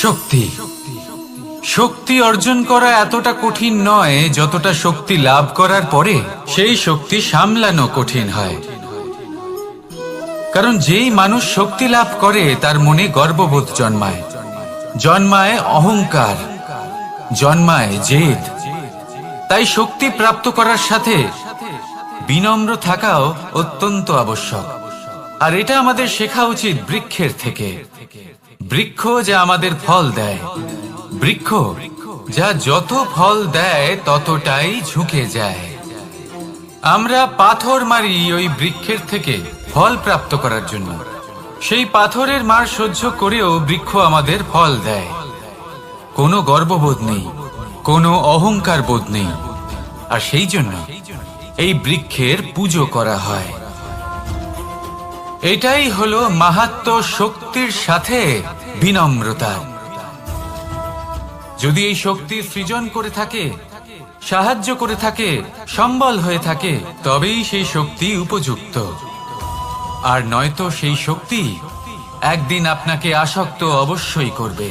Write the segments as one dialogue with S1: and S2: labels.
S1: শক্তি শক্তি অর্জন করা এতটা কঠিন নয় যতটা শক্তি লাভ করার পরে সেই শক্তি সামলানো কঠিন হয়। কারণ যেই মানুষ শক্তি লাভ করে তার মনে গর্ববোধ জন্মায়, জন্মায় অহংকার, জন্মায় জেদ। তাই শক্তি প্রাপ্ত করার সাথে বিনম্র থাকাও অত্যন্ত আবশ্যক। আর এটা আমাদের শেখা উচিত বৃক্ষের থেকে। বৃক্ষ যা আমাদের ফল দেয়, বৃক্ষ যা যত ফল দেয় ততটাই ঝুঁকে যায়। আমরা পাথর মারি ওই বৃক্ষের থেকে ফল প্রাপ্ত করার জন্য। সেই পাথরের মার সহ্য করেও বৃক্ষ আমাদের ফল দেয়। কোনো গর্ববোধ নেই, কোনো অহংকার বোধ নেই। আর সেই জন্য এই বৃক্ষের পুজো করা হয়। এটাই হলো মাহাত্ম্য শক্তির সাথে বিনম্রতা। যদি এই শক্তি সৃজন করে থাকে, সাহায্য করে থাকে, সম্বল হয়ে থাকে, তবেই সেই শক্তি উপযুক্ত। আর নয়তো সেই শক্তি একদিন আপনাকে আসক্ত অবশ্যই করবে।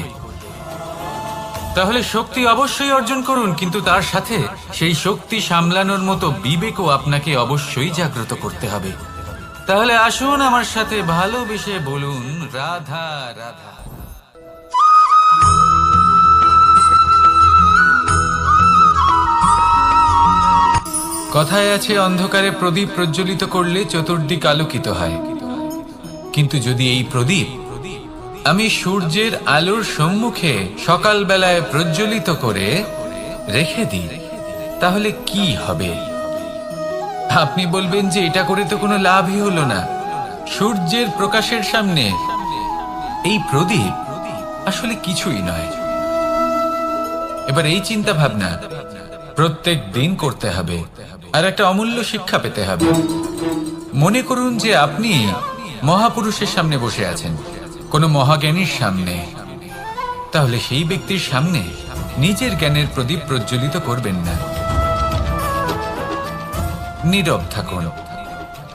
S1: তাহলে শক্তি অবশ্যই অর্জন করুন, কিন্তু তার সাথে সেই শক্তি সামলানোর মতো বিবেকও আপনাকে অবশ্যই জাগ্রত করতে হবে। তাহলে আসুন আমার সাথে ভালোবেসে বলুন রাধা রাধা। কথায় আছে অন্ধকারে প্রদীপ প্রজ্বলিত করলে চতুর্দিক আলোকিত হয়। কিন্তু যদি এই প্রদীপ আমি সূর্যের আলোর সম্মুখে সকালবেলায় প্রজ্বলিত করে রেখে দিই, তাহলে কি হবে? আপনি বলবেন যে এটা করে তো কোনো লাভই হলো না। সূর্যের প্রকাশের সামনে এই প্রদীপ আসলে কিছুই নয়। এবার এই চিন্তা ভাবনা প্রত্যেক দিন করতে হবে, আর একটা অমূল্য শিক্ষা পেতে হবে। মনে করুন যে আপনি মহাপুরুষের সামনে বসে আছেন, কোনো মহাজ্ঞানীর সামনে। তাহলে সেই ব্যক্তির সামনে নিজের জ্ঞানের প্রদীপ প্রজ্বলিত করবেন না, নীরব থাকুন।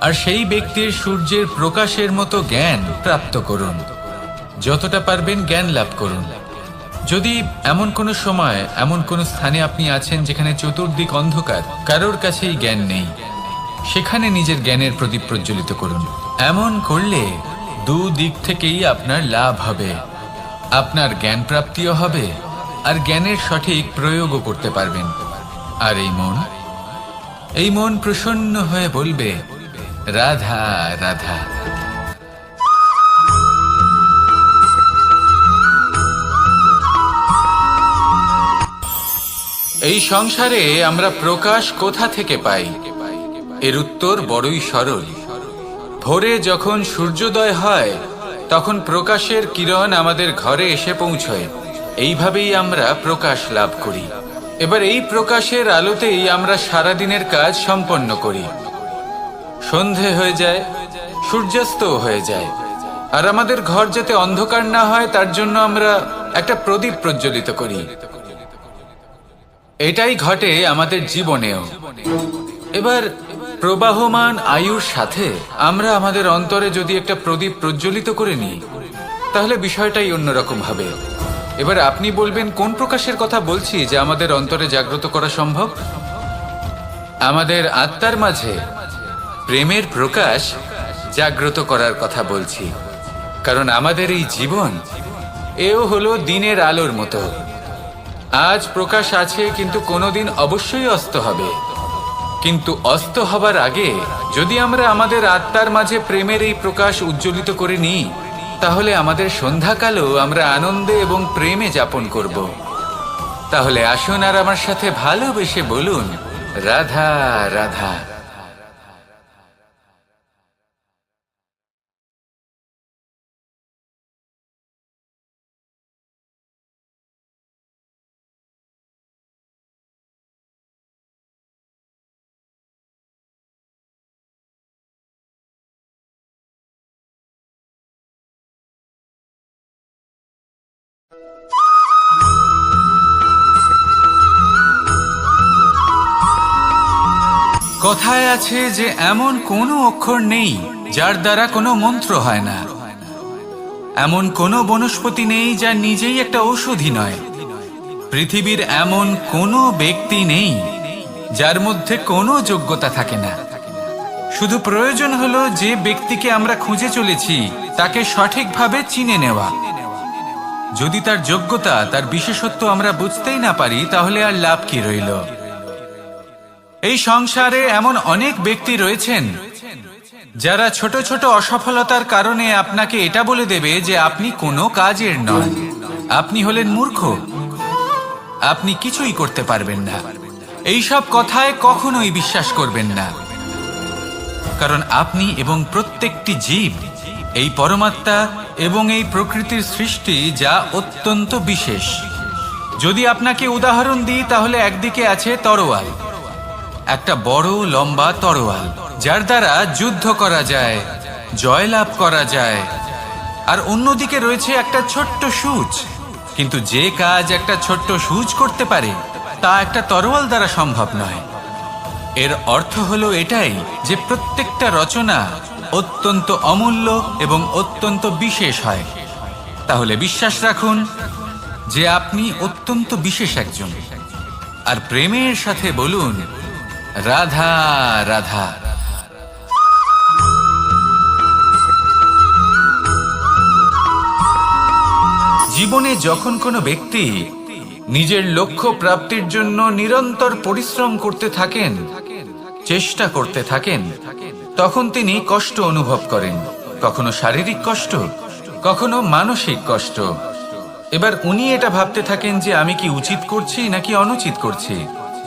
S1: আর সেই ব্যক্তির সূর্যের প্রকাশের মতো জ্ঞান প্রাপ্ত করুন। যতটা পারবেন জ্ঞান লাভ করুন। যদি এমন কোনো সময়, এমন কোনো স্থানে আপনি আছেন যেখানে চতুর্দিক অন্ধকার, কারোর কাছেই জ্ঞান নেই, সেখানে নিজের জ্ঞানের প্রদীপ প্রজ্বলিত করুন। এমন করলে দুদিক থেকেই আপনার লাভ হবে। আপনার জ্ঞান প্রাপ্তিও হবে, আর জ্ঞানের সঠিক প্রয়োগও করতে পারবেন। আর এই মন প্রসন্ন হয়ে বলবে রাধা রাধা। এই সংসারে আমরা প্রকাশ কোথা থেকে পাই? এর উত্তর বড়ই সরল। ভোরে যখন সূর্যোদয় হয় তখন প্রকাশের কিরণ আমাদের ঘরে এসে পৌঁছয়। এইভাবেই আমরা প্রকাশ লাভ করি। এবার এই প্রকাশের আলোতেই আমরা সারাদিনের কাজ সম্পন্ন করি। সন্ধে হয়ে যায়, সূর্যাস্ত হয়ে যায়। আর আমাদের ঘর যাতে অন্ধকার না হয় তার জন্য আমরা একটা প্রদীপ প্রজ্বলিত করি। এটাই ঘটে আমাদের জীবনেও। এবার প্রবাহমান আয়ুর সাথে আমরা আমাদের অন্তরে যদি একটা প্রদীপ প্রজ্বলিত করে নিই, তাহলে বিষয়টাই অন্যরকম হবে। এবার আপনি বলবেন কোন প্রকাশের কথা বলছি যা আমাদের অন্তরে জাগ্রত করা সম্ভব? আমাদের আত্মার মাঝে প্রেমের প্রকাশ জাগ্রত করার কথা বলছি। কারণ আমাদের এই জীবন এও হলো দিনের আলোর মতো। আজ প্রকাশ আছে, কিন্তু কোনোদিন অবশ্যই অস্ত হবে। কিন্তু অস্ত হবার আগে যদি আমরা আমাদের আত্মার মাঝে প্রেমের এই প্রকাশ উজ্জ্বলিত করে নিই, তাহলে আমাদের সন্ধ্যাকালও আমরা আনন্দে এবং প্রেমে যাপন করব। তাহলে আসুন আর আমার সাথে ভালোবেসে বলুন রাধা রাধা। কথায় আছে যে এমন কোনো অক্ষর নেই যার দ্বারা কোনো মন্ত্র হয় না, এমন কোনো বনস্পতি নেই যা নিজেই একটা ঔষধি নয়, পৃথিবীর এমন কোনো ব্যক্তি নেই যার মধ্যে কোনো যোগ্যতা থাকে না। শুধু প্রয়োজন হলো যে ব্যক্তিকে আমরা খুঁজে চলেছি তাকে সঠিকভাবে চিনে নেওয়া। যদি তার যোগ্যতা, তার বিশেষত্ব আমরা বুঝতেই না পারি, তাহলে আর লাভ কি রইল? এই সংসারে এমন অনেক ব্যক্তি রয়েছেন যারা ছোট ছোট অসফলতার কারণে আপনাকে এটা বলে দেবে যে আপনি কোনো কাজের নন, আপনি হলেন মূর্খ, আপনি কিছুই করতে পারবেন না। এইসব কথায় কখনোই বিশ্বাস করবেন না, কারণ আপনি এবং প্রত্যেকটি জীব এই পরমাত্মা এবং এই প্রকৃতির সৃষ্টি, যা অত্যন্ত বিশেষ। যদি আপনাকে উদাহরণ দিই তাহলে একদিকে আছে তরোয়াল, একটা বড় লম্বা তরোয়াল যার দ্বারা যুদ্ধ করা যায়, জয়লাভ করা যায়। আর অন্যদিকে রয়েছে একটা ছোট্ট সূচ, কিন্তু যে কাজ একটা ছোট্ট সূচ করতে পারে তা একটা তরোয়াল দ্বারা সম্ভব নয়। এর অর্থ হলো এটাই যে প্রত্যেকটা রচনা অত্যন্ত অমূল্য এবং অত্যন্ত বিশেষ হয়। তাহলে বিশ্বাস রাখুন যে আপনি অত্যন্ত বিশেষ একজন, আর প্রেমের সাথে বলুন রাধা রাধা। জীবনে যখন কোনো ব্যক্তি নিজের লক্ষ্য প্রাপ্তির জন্য নিরন্তর পরিশ্রম করতে থাকেন, চেষ্টা করতে থাকেন, তখন তিনি কষ্ট অনুভব করেন, কখনো শারীরিক কষ্ট, কখনো মানসিক কষ্ট। এবার উনি এটা ভাবতে থাকেন যে আমি কি উচিত করছি নাকি অনুচিত করছি,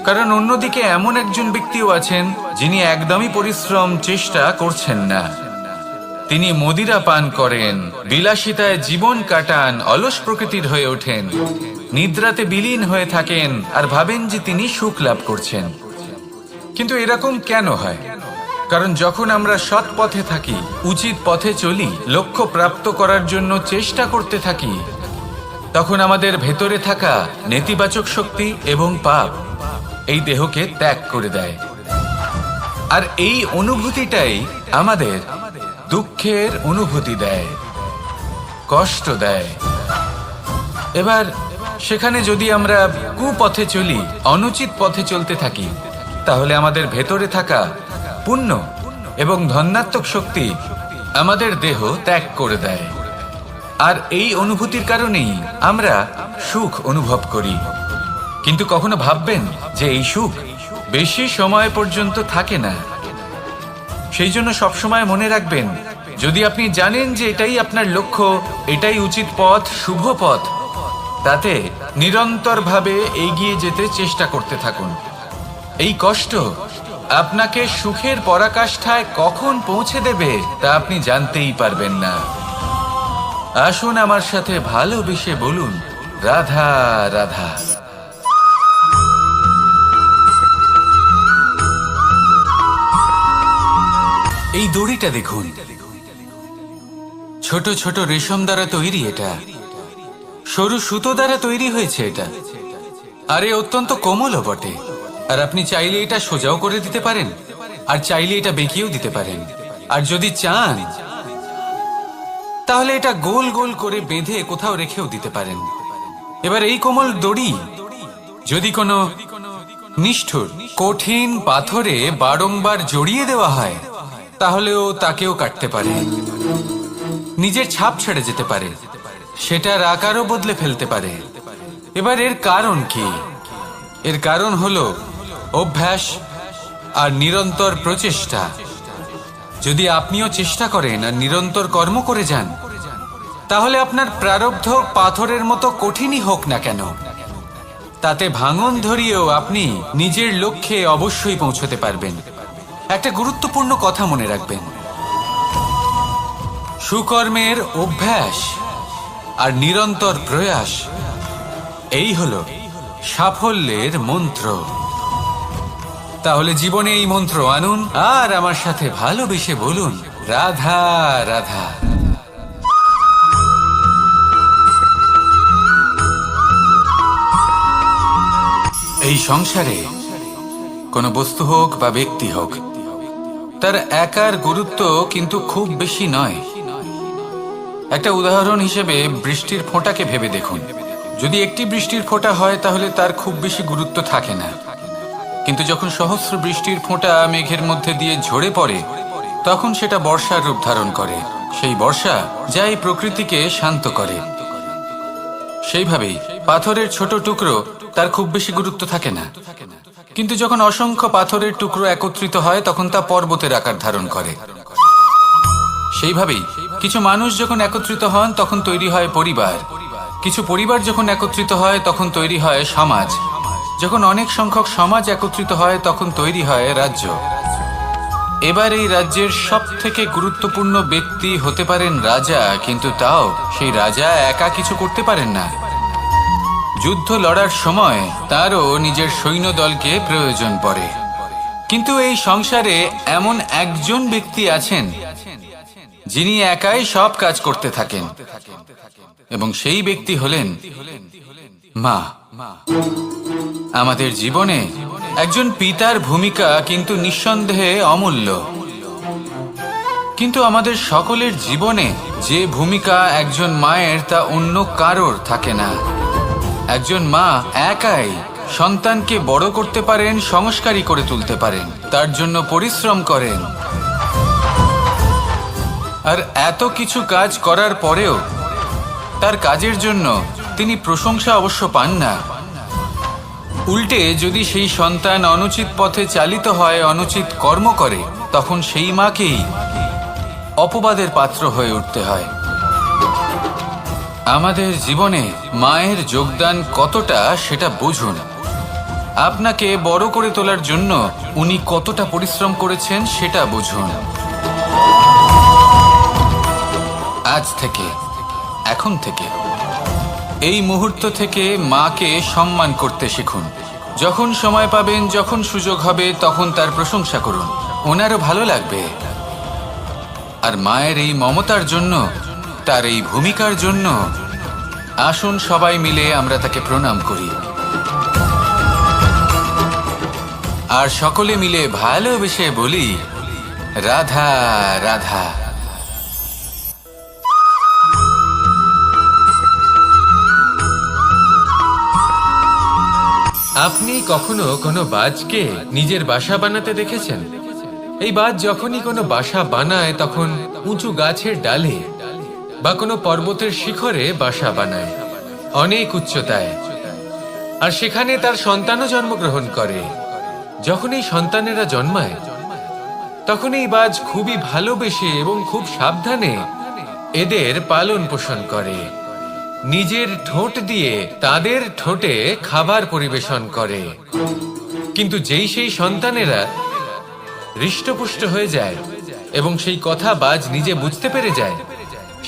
S1: কারণ অন্যদিকে এমন একজন ব্যক্তিও আছেন যিনি একদমই পরিশ্রম, চেষ্টা করছেন না। তিনি মদিরা পান করেন, বিলাসিতায় জীবন কাটান, অলস প্রকৃতির হয়ে ওঠেন, নিদ্রাতে বিলীন হয়ে থাকেন আর ভাবেন যে তিনি সুখ লাভ করছেন। কিন্তু এরকম কেন হয়? কারণ যখন আমরা সৎ পথে থাকি, উচিত পথে চলি, লক্ষ্য প্রাপ্ত করার জন্য চেষ্টা করতে থাকি, তখন আমাদের ভেতরে থাকা নেতিবাচক শক্তি এবং পাপ এই দেহকে ত্যাগ করে দেয়। আর এই অনুভূতিটাই আমাদের দুঃখের অনুভূতি দেয়, কষ্ট দেয়। এবার সেখানে যদি আমরা কুপথে চলি, অনুচিত পথে চলতে থাকি, তাহলে আমাদের ভেতরে থাকা পুণ্য এবং ধনাত্মক শক্তি আমাদের দেহ ত্যাগ করে দেয়। আর এই অনুভূতির কারণেই আমরা সুখ অনুভব করি। কিন্তু কখনো ভাববেন যে এই সুখ বেশি সময় পর্যন্ত থাকে না। সেই জন্য সবসময় মনে রাখবেন, যদি আপনি জানেন যে এটাই আপনার লক্ষ্য, এটাই উচিত পথ, শুভ পথ, তাতে নিরন্তরভাবে এগিয়ে যেতে চেষ্টা করতে থাকুন। এই কষ্ট আপনাকে সুখের পরাকাষ্ঠায় কখন পৌঁছে দেবে তা আপনি জানতেই পারবেন না। আসুন আমার সাথে ভালোবেসে বলুন রাধা রাধা। এই দড়িটা দেখুন, ছোট ছোট রেশম দ্বারা তৈরি, এটা সরু সুতো দ্বারা তৈরি হয়েছে এটা, আর এ অত্যন্ত কোমলও বটে। আর আপনি চাইলে এটা সোজাও করে দিতে পারেন, আর চাইলে এটা বেঁকিয়েও দিতে পারেন, আর যদি চান তাহলে এটা গোল গোল করে বেঁধে কোথাও রেখেও দিতে পারেন। এবার এই কোমল দড়ি যদি কোনো নিষ্ঠুর কঠিন পাথরে বারংবার জড়িয়ে দেওয়া হয়, তাহলেও তাকেও কাটতে পারে, নিজের ছাপ ছেড়ে যেতে পারে, সেটার আকারও বদলে ফেলতে পারে। এবার এর কারণ কি? এর কারণ হলো অভ্যাস আর নিরন্তর প্রচেষ্টা। যদি আপনিও চেষ্টা করেন আর নিরন্তর কর্ম করে যান, তাহলে আপনার প্রারব্ধ পাথরের মতো কঠিনই হোক না কেন, তাতে ভাঙন ধরিয়েও আপনি নিজের লক্ষ্যে অবশ্যই পৌঁছতে পারবেন। একটা গুরুত্বপূর্ণ কথা মনে রাখবেন, সুকর্মের অভ্যাস আর নিরন্তর প্রয়াস, এই হলো সাফল্যের মন্ত্র। তাহলে জীবনে এই মন্ত্র আনুন আর আমার সাথে ভালোবেসে বলুন রাধা রাধা। এই সংসারে কোনো বস্তু হোক বা ব্যক্তি হোক, তার একার গুরুত্ব কিন্তু খুব বেশি নয়। একটা উদাহরণ হিসেবে বৃষ্টির ফোঁটাকে ভেবে দেখুন। যদি একটি বৃষ্টির ফোঁটা হয় তাহলে তার খুব বেশি গুরুত্ব থাকে না, কিন্তু যখন সহস্র বৃষ্টির ফোঁটা মেঘের মধ্যে দিয়ে ঝরে পড়ে তখন সেটা বর্ষার রূপ ধারণ করে। সেই বর্ষা যা এই প্রকৃতিকে শান্ত করে। সেইভাবেই পাথরের ছোট টুকরো, তার খুব বেশি গুরুত্ব থাকে না, কিন্তু যখন অসংখ্য পাথরের টুকরো একত্রিত হয় তখন তা পর্বতের আকার ধারণ করে। সেইভাবেই কিছু মানুষ যখন একত্রিত হন তখন তৈরি হয় পরিবার, কিছু পরিবার যখন একত্রিত হয় তখন তৈরি হয় সমাজ, যখন অনেক সংখ্যক সমাজ একত্রিত হয় তখন তৈরি হয় রাজ্য। এবার এই রাজ্যের সব থেকে গুরুত্বপূর্ণ ব্যক্তি হতে পারেন রাজা, কিন্তু তাও সেই রাজা একা কিছু করতে পারেন না। যুদ্ধ লড়ার সময় তারও নিজের সৈন্যদলকে প্রয়োজন পড়ে। কিন্তু এই সংসারে এমন একজন ব্যক্তি আছেন যিনি একাই সব কাজ করতে থাকেন, এবং সেই ব্যক্তি হলেন মা। আমাদের জীবনে একজন পিতার ভূমিকা কিন্তু নিঃসন্দেহে অমূল্য, কিন্তু আমাদের সকলের জীবনে যে ভূমিকা একজন মায়ের তা অন্য কারোর থাকে না। একজন মা একাই সন্তানকে বড় করতে পারেন, সংস্কারী করে তুলতে পারেন, তার জন্য পরিশ্রম করেন। আর এত কিছু কাজ করার পরেও তার কাজের জন্য তিনি প্রশংসা অবশ্য পান না। উল্টে যদি সেই সন্তান অনুচিত পথে চালিত হয়, অনুচিত কর্ম করে, তখন সেই মাকেই অপবাদের পাত্র হয়ে উঠতে হয়। আমাদের জীবনে মায়ের যোগদান কতটা সেটা বুঝুন। আপনাকে বড় করে তোলার জন্য উনি কতটা পরিশ্রম করেছেন সেটা বুঝুন। আজ থেকে, এখন থেকে, এই মুহূর্ত থেকে মাকে সম্মান করতে শিখুন। যখন সময় পাবেন, যখন সুযোগ হবে, তখন তার প্রশংসা করুন, ওনারও ভালো লাগবে। আর মায়ের এই মমতার জন্য, তার এই ভূমিকার জন্য আসুন সবাই মিলে আমরা তাকে প্রণাম করি, আর সকলে মিলে ভালোবেসে বলি, রাধা রাধা।
S2: আপনি কখনো কোনো বাজকে নিজের বাসা বানাতে দেখেছেন? এই বাজ যখনই কোনো বাসা বানায় তখন উঁচু গাছের ডালে বা কোনো পর্বতের শিখরে বাসা বানায়, অনেক উচ্চতায়, আর সেখানে তার সন্তানও জন্মগ্রহণ করে। যখন এই সন্তানেরা জন্মায় তখন এই বাজ খুবই ভালোবেসে এবং খুব সাবধানে এদের পালন পোষণ করে। নিজের ঠোঁট দিয়ে তাদের ঠোঁটে খাবার পরিবেশন করে। কিন্তু যেই সেই সন্তানেরা হৃষ্টপুষ্ট হয়ে যায় এবং সেই কথা বাজ নিজে বুঝতে পেরে যায়,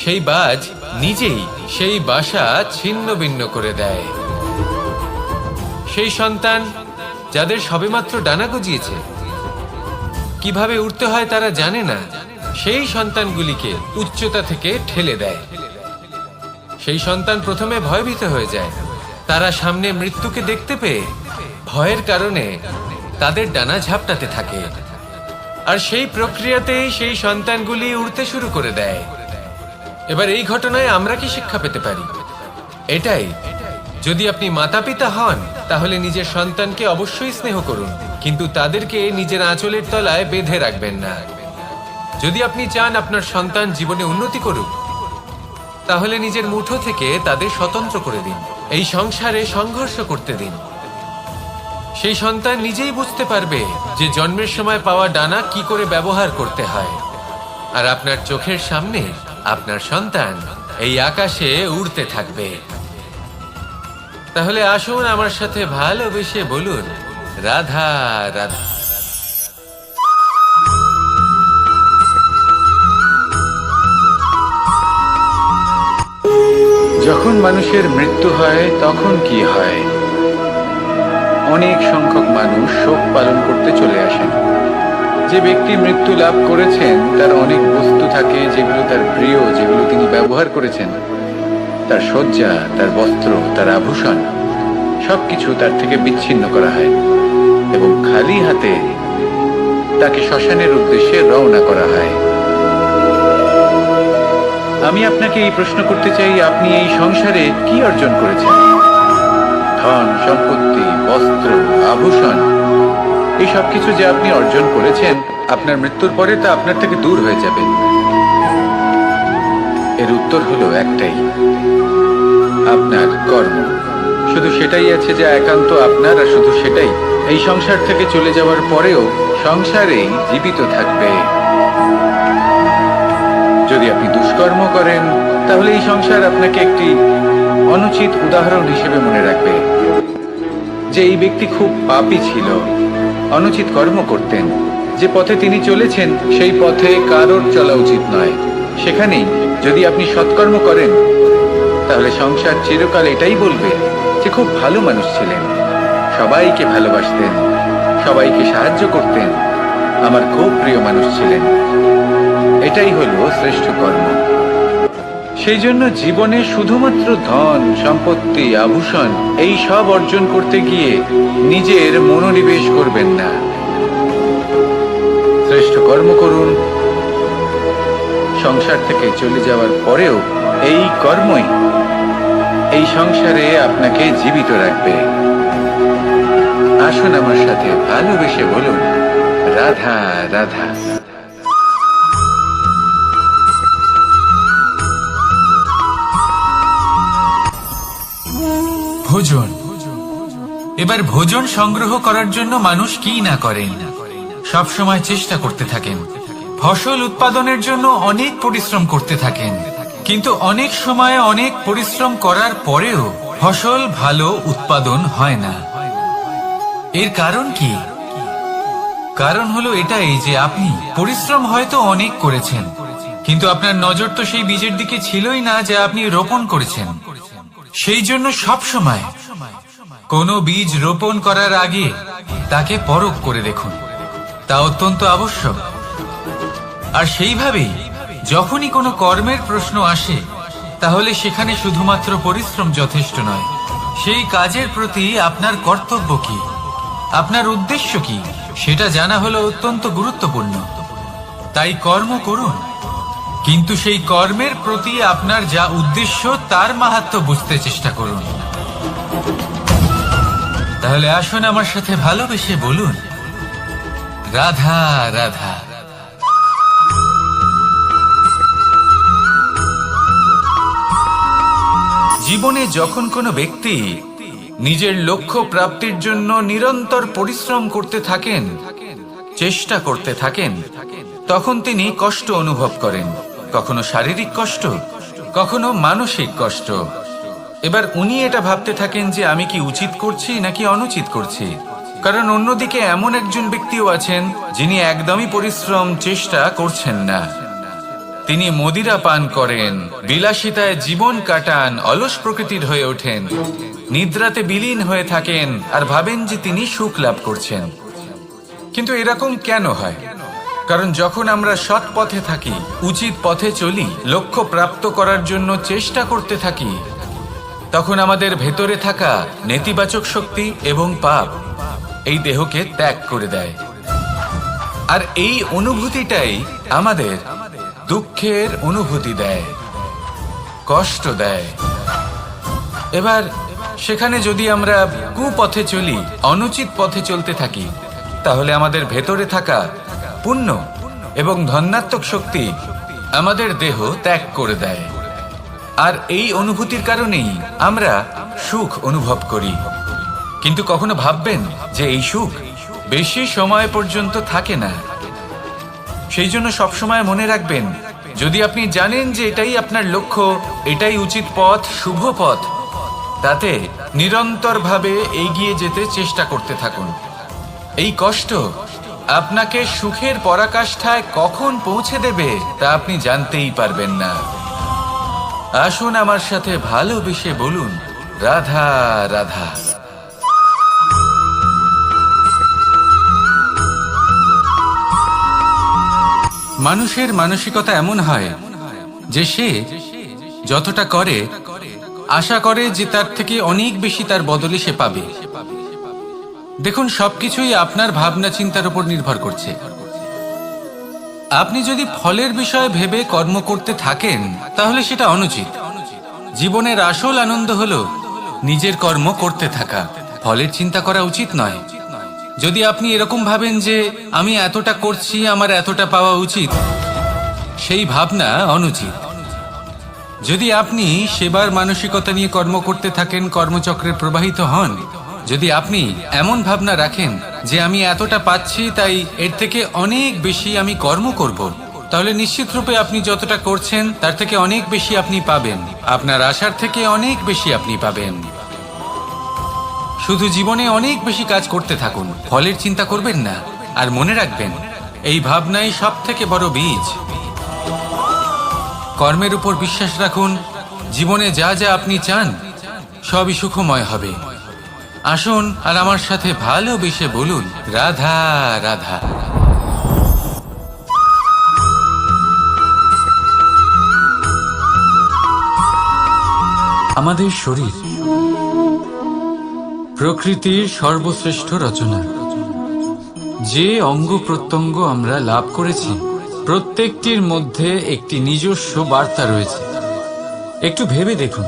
S2: সেই বাজ নিজেই সেই বাসা ছিন্ন ভিন্ন করে দেয়। সেই সন্তান যাদের সবেমাত্র ডানা গজিয়েছে, কিভাবে উঠতে হয় তারা জানে না, সেই সন্তানগুলিকে উচ্চতা থেকে ঠেলে দেয়। সেই সন্তান প্রথমে ভয়ভীত হয়ে যায়। তারা সামনে মৃত্যুকে দেখতে পেয়ে ভয়ের কারণে তাদের ডানা ঝাপটাতে থাকে, আর সেই প্রক্রিয়াতেই সেই সন্তানগুলি উড়তে শুরু করে দেয়। এবার এই ঘটনায় আমরা কি শিক্ষা পেতে পারি? এটাই, যদি আপনি মাতা পিতা হন তাহলে নিজের সন্তানকে অবশ্যই স্নেহ করুন, কিন্তু তাদেরকে নিজের আঁচলের তলায় বেঁধে রাখবেন না। যদি আপনি চান আপনার সন্তান জীবনে উন্নতি করুক, তাহলে নিজের মুঠো থেকে তাদের স্বতন্ত্র করে দিন, এই সংসারে সংঘর্ষ করতে দিন। সেই সন্তান নিজেই বুঝতে পারবে যে জন্মের সময় পাওয়া ডানা কি করে ব্যবহার করতে হয়। আর আপনার চোখের সামনে আপনার সন্তান এই আকাশে উড়তে থাকবে। তাহলে আসুন আমার সাথে ভালোবেসে বলুন, রাধা রাধা।
S1: যখন মানুষের মৃত্যু হয় তখন কি হয়? অনেক সংখ্যক মানুষ শোক পালন করতে চলে আসেন। যে ব্যক্তি মৃত্যু লাভ করেছেন তার অনেক বস্তু থাকে যেগুলো তার প্রিয়, যেগুলো তিনি ব্যবহার করেছেন। তার শয্যা, তার বস্ত্র, তার আভূষণ, সবকিছু তার থেকে বিচ্ছিন্ন করা হয়। এবং খালি হাতে তাকে শ্মশানের উদ্দেশ্যে রওনা করা হয়। আমি আপনাকে এই প্রশ্ন করতে চাই, আপনি এই সংসারে কি অর্জন করেছেন? ধন সম্পত্তি, বস্ত্র, আভূষণ, এই সব কিছু যে আপনি অর্জন করেছেন, আপনার মৃত্যুর পরে তা আপনার থেকে দূর হয়ে যাবে। এর উত্তর হলো একটাই, আপনার কর্ম। শুধু সেটাই আছে যা একান্ত আপনার, আর শুধু সেটাই এই সংসার থেকে চলে যাওয়ার পরেও সংসারেই জীবিত থাকবে। যদি আপনি দুষ্কর্ম করেন, তাহলে এই সংসার আপনাকে একটি অনুচিত উদাহরণ হিসেবে মনে রাখবে যে এই ব্যক্তি খুব পাপী ছিল, অনুচিত কর্ম করতেন। যে পথে তিনি চলেছেন সেই পথে কারোর চলা উচিত নয়। সেখানেই যদি আপনি সৎকর্ম করেন, তাহলে সংসার চিরকাল এটাই বলবে যে খুব ভালো মানুষ ছিলেন, সবাইকে ভালোবাসতেন, সবাইকে সাহায্য করতেন, আমার খুব প্রিয় মানুষ ছিলেন। এটাই হলো শ্রেষ্ঠ কর্ম। সেই জন্য জীবনে শুধুমাত্র ধন সম্পত্তি, আভূষণ এই সব অর্জন করতে গিয়ে নিজের মনোনিবেশ করবেন না। শ্রেষ্ঠ কর্ম করুন। সংসার থেকে চলে যাওয়ার পরেও এই কর্মই এই সংসারে আপনাকে জীবিত রাখবে। আসুন আমার সাথে ভালোবেসে বলুন, রাধা রাধা।
S3: ভোজন। এবার ভোজন সংগ্রহ করার জন্য মানুষ কি না করেন, সব সময় চেষ্টা করতে থাকেন। ফসল উৎপাদনের জন্য অনেক পরিশ্রম করতে থাকেন, কিন্তু অনেক সময় অনেক পরিশ্রম করার পরেও ফসল ভালো উৎপাদন হয় না। এর কারণ কি? কারণ হলো এটাই যে আপনি পরিশ্রম হয়তো অনেক করেছেন, কিন্তু আপনার নজর তো সেই বীজের দিকে ছিলই না যা আপনি রোপণ করেছেন। সেই জন্য সব সময় কোনো বীজ রোপণ করার আগে তাকে পরখ করে দেখুন, তা অত্যন্ত আবশ্যক। আর সেইভাবেই যখনই কোনো কর্মের প্রশ্ন আসে, তাহলে সেখানে শুধুমাত্র পরিশ্রম যথেষ্ট নয়। সেই কাজের প্রতি আপনার কর্তব্য কি, আপনার উদ্দেশ্য কি, সেটা জানা হলো অত্যন্ত গুরুত্বপূর্ণ। তাই কর্ম করুন, কিন্তু সেই কর্মের প্রতি আপনার যা উদ্দেশ্য তার মাহাত্ম্য বুঝতে চেষ্টা করুন। তাহলে আসুন আমার সাথে ভালোবেসে বলুন, রাধা রাধা। জীবনে যখন কোনো ব্যক্তি নিজের লক্ষ্য প্রাপ্তির জন্য নিরন্তর পরিশ্রম করতে থাকেন, চেষ্টা করতে থাকেন, তখন তিনি কষ্ট অনুভব করেন, কখনো শারীরিক কষ্ট, কখনো মানসিক কষ্ট। এবার উনি এটা ভাবতে থাকেন যে আমি কি উচিত করছি নাকি অনুচিত করছি। কারণ অন্যদিকে এমন একজন ব্যক্তিও আছেন যিনি একদমই পরিশ্রম চেষ্টা করছেন না। তিনি মদিরা পান করেন, বিলাসিতায় জীবন কাটান, অলস প্রকৃতির হয়ে ওঠেন, নিদ্রাতে বিলীন হয়ে থাকেন আর ভাবেন যে তিনি সুখ লাভ করছেন। কিন্তু এরকম কেন হয়? কারণ যখন আমরা সৎ পথে থাকি, উচিত পথে চলি, লক্ষ্য প্রাপ্ত করার জন্য চেষ্টা করতে থাকি, তখন আমাদের ভেতরে থাকা নেতিবাচক শক্তি এবং পাপ এই দেহকে ত্যাগ করে দেয়। আর এই অনুভূতিটাই আমাদের দুঃখের অনুভূতি দেয়, কষ্ট দেয়। এবার সেখানে যদি আমরা কুপথে চলি, অনুচিত পথে চলতে থাকি, তাহলে আমাদের ভেতরে থাকা পুণ্য এবং ধনাত্মক শক্তি আমাদের দেহ ত্যাগ করে দেয়। আর এই অনুভূতির কারণেই আমরা সুখ অনুভব করি। কিন্তু কখনো ভাববেন যে এই সুখ বেশি সময় পর্যন্ত থাকে না। সেই জন্য সবসময় মনে রাখবেন, যদি আপনি জানেন যে এটাই আপনার লক্ষ্য, এটাই উচিত পথ, শুভ পথ, তাতে নিরন্তরভাবে এগিয়ে যেতে চেষ্টা করতে থাকুন। এই কষ্ট আপনাকে সুখের পরাকাষ্ঠায় কখন পৌঁছে দেবে তা আপনি জানতেই পারবেন না। আসুন আমার সাথে ভালোবেসে বলুন, রাধা রাধা। মানুষের মানসিকতা এমন হয় যে সে যতটা করে আশা করে যে তার থেকে অনেক বেশি তার বদলে সে পাবে।
S1: দেখুন, সবকিছুই আপনার ভাবনা চিন্তার উপর নির্ভর করছে। আপনি যদি ফলের বিষয়ে ভেবে কর্ম করতে থাকেন তাহলে সেটা অনুচিত। জীবনের আসল আনন্দ হলো নিজের কর্ম করতে থাকা, ফলের চিন্তা করা উচিত নয়। যদি আপনি এরকম ভাবেন যে আমি এতটা করছি, আমার এতটা পাওয়া উচিত, সেই ভাবনা অনুচিত। যদি আপনি সেবার মানসিকতা নিয়ে কর্ম করতে থাকেন, কর্মচক্রে প্রবাহিত হন, যদি আপনি এমন ভাবনা রাখেন যে আমি এতটা পাচ্ছি তাই এর থেকে অনেক বেশি আমি কর্ম করব, তাহলে নিশ্চিত রূপে আপনি যতটা করছেন তার থেকে অনেক বেশি আপনি পাবেন, আপনার আশার থেকে অনেক বেশি আপনি পাবেন। শুধু জীবনে অনেক বেশি কাজ করতে থাকুন, ফলের চিন্তা করবেন না। আর মনে রাখবেন, এই ভাবনাই সব থেকে বড় বীজ। কর্মের উপর বিশ্বাস রাখুন, জীবনে যা যা আপনি চান সবই সুখময় হবে। আসুন আর আমার সাথে ভালোবেসে বলুন, রাধা রাধা। আমাদের শরীর প্রকৃতির সর্বশ্রেষ্ঠ রচনা। যে অঙ্গ প্রত্যঙ্গ আমরা লাভ করেছি প্রত্যেকটির মধ্যে একটি নিজস্ব বার্তা রয়েছে। একটু ভেবে দেখুন,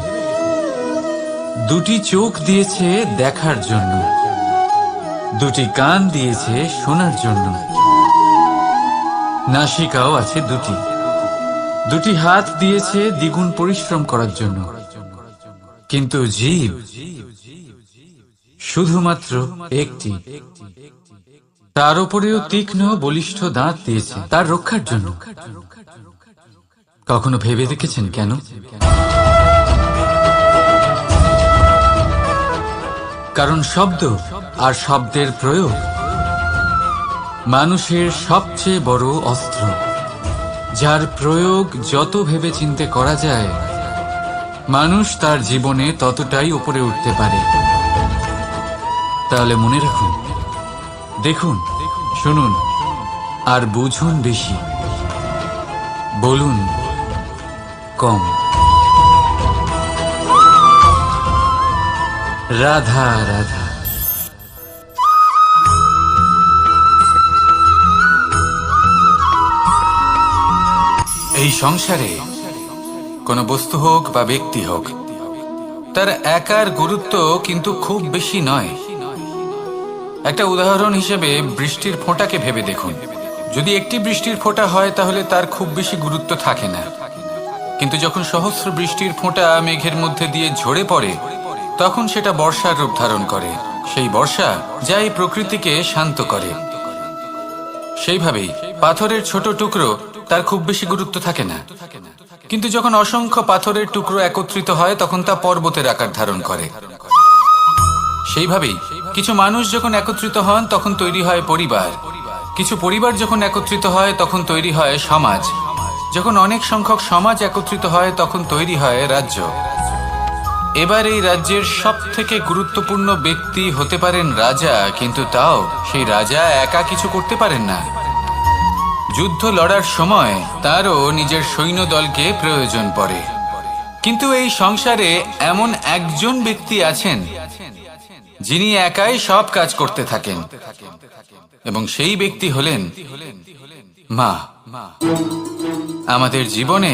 S1: দুটি চোখ দিয়েছে দেখার জন্য, দুটি কান দিয়েছে শোনার জন্য, নাসিকাও আছে দুটি, দুটি হাত দিয়েছে দ্বিগুণ পরিশ্রম করার জন্য। কিন্তু জীব শুধুমাত্র একটি, তার উপরেও তীক্ষ্ণ বলিষ্ঠ দাঁত দিয়েছে তার রক্ষার জন্য। কখনো ভেবে দেখেছেন কেন? কারণ শব্দ আর শব্দের প্রয়োগ মানুষের সবচেয়ে বড় অস্ত্র, যার প্রয়োগ যত ভেবে চিন্তে করা যায় মানুষ তার জীবনে ততটাই উপরে উঠতে পারে। তাহলে মনে রাখুন, দেখুন, শুনুন আর বুঝুন বেশি, বলুন কম। রাধা রাধা। এই সংসারে কোনো বস্তু হোক বা ব্যক্তি হোক, তার একার গুরুত্ব কিন্তু খুব বেশি নয়। একটা উদাহরণ হিসেবে বৃষ্টির ফোঁটাকে ভেবে দেখুন। যদি একটি বৃষ্টির ফোঁটা হয় তাহলে তার খুব বেশি গুরুত্ব থাকে না, কিন্তু যখন সহস্র বৃষ্টির ফোঁটা মেঘের মধ্যে দিয়ে ঝরে পড়ে তখন সেটা বর্ষার রূপ ধারণ করে। সেই বর্ষা যা এই প্রকৃতিকে শান্ত করে। সেইভাবেই পাথরের ছোট টুকরো, তার খুব বেশি গুরুত্ব থাকে না, কিন্তু যখন অসংখ্য পাথরের টুকরো একত্রিত হয় তখন তা পর্বতের আকার ধারণ করে। সেইভাবেই কিছু মানুষ যখন একত্রিত হন তখন তৈরি হয় পরিবার, কিছু পরিবার যখন একত্রিত হয় তখন তৈরি হয় সমাজ, যখন অনেক সংখ্যক সমাজ একত্রিত হয় তখন তৈরি হয় রাজ্য। এবার এই রাজ্যের সব থেকে গুরুত্বপূর্ণ ব্যক্তি হতে পারেন রাজা, কিন্তু তাও সেই রাজা একা কিছু করতে পারেন না। যুদ্ধ লড়ার সময় তারও নিজের সৈন্যদলকে প্রয়োজন পড়ে। কিন্তু এই সংসারে এমন একজন ব্যক্তি আছেন যিনি একাই সব কাজ করতে থাকেন, এবং সেই ব্যক্তি হলেন মা। আমাদের জীবনে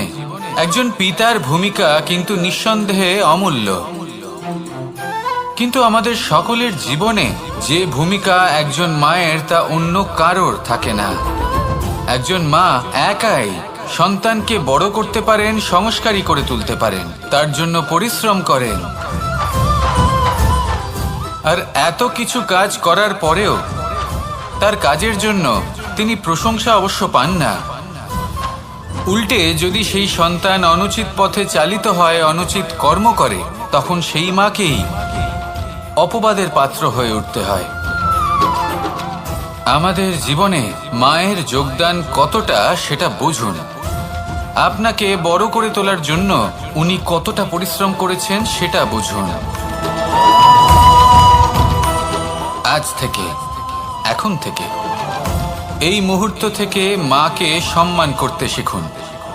S1: একজন পিতার ভূমিকা কিন্তু নিঃসন্দেহে অমূল্য, কিন্তু আমাদের সকলের জীবনে যে ভূমিকা একজন মায়ের তা অন্য কারোর থাকে না। একজন মা একাই সন্তানকে বড় করতে পারেন, সংস্কারী করে তুলতে পারেন, তার জন্য পরিশ্রম করেন। আর এত কিছু কাজ করার পরেও তার কাজের জন্য তিনি প্রশংসা অবশ্য পান না। উল্টে যদি সেই সন্তান অনুচিত পথে চালিত হয়, অনুচিত কর্ম করে, তখন সেই মাকেই অপবাদের পাত্র হয়ে উঠতে হয়। আমাদের জীবনে মায়ের যোগদান কতটা সেটা বুঝুন। আপনাকে বড় করে তোলার জন্য উনি কতটা পরিশ্রম করেছেন সেটা বুঝুন। আজ থেকে, এখন থেকে, এই মুহূর্ত থেকে মাকে সম্মান করতে শিখুন।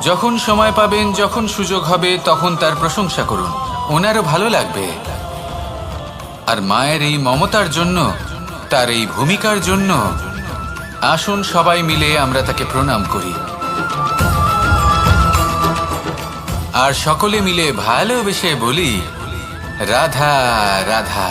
S1: যখন সময় পাবেন, যখন সুযোগ হবে, তখন তার প্রশংসা করুন, ওনারও ভালো লাগবে। আর মায়ের এই মমতার জন্য তার এই ভূমিকার জন্য আসুন সবাই মিলে আমরা তাকে প্রণাম করি আর সকলে মিলে ভালোবেসে বলি, রাধা রাধা।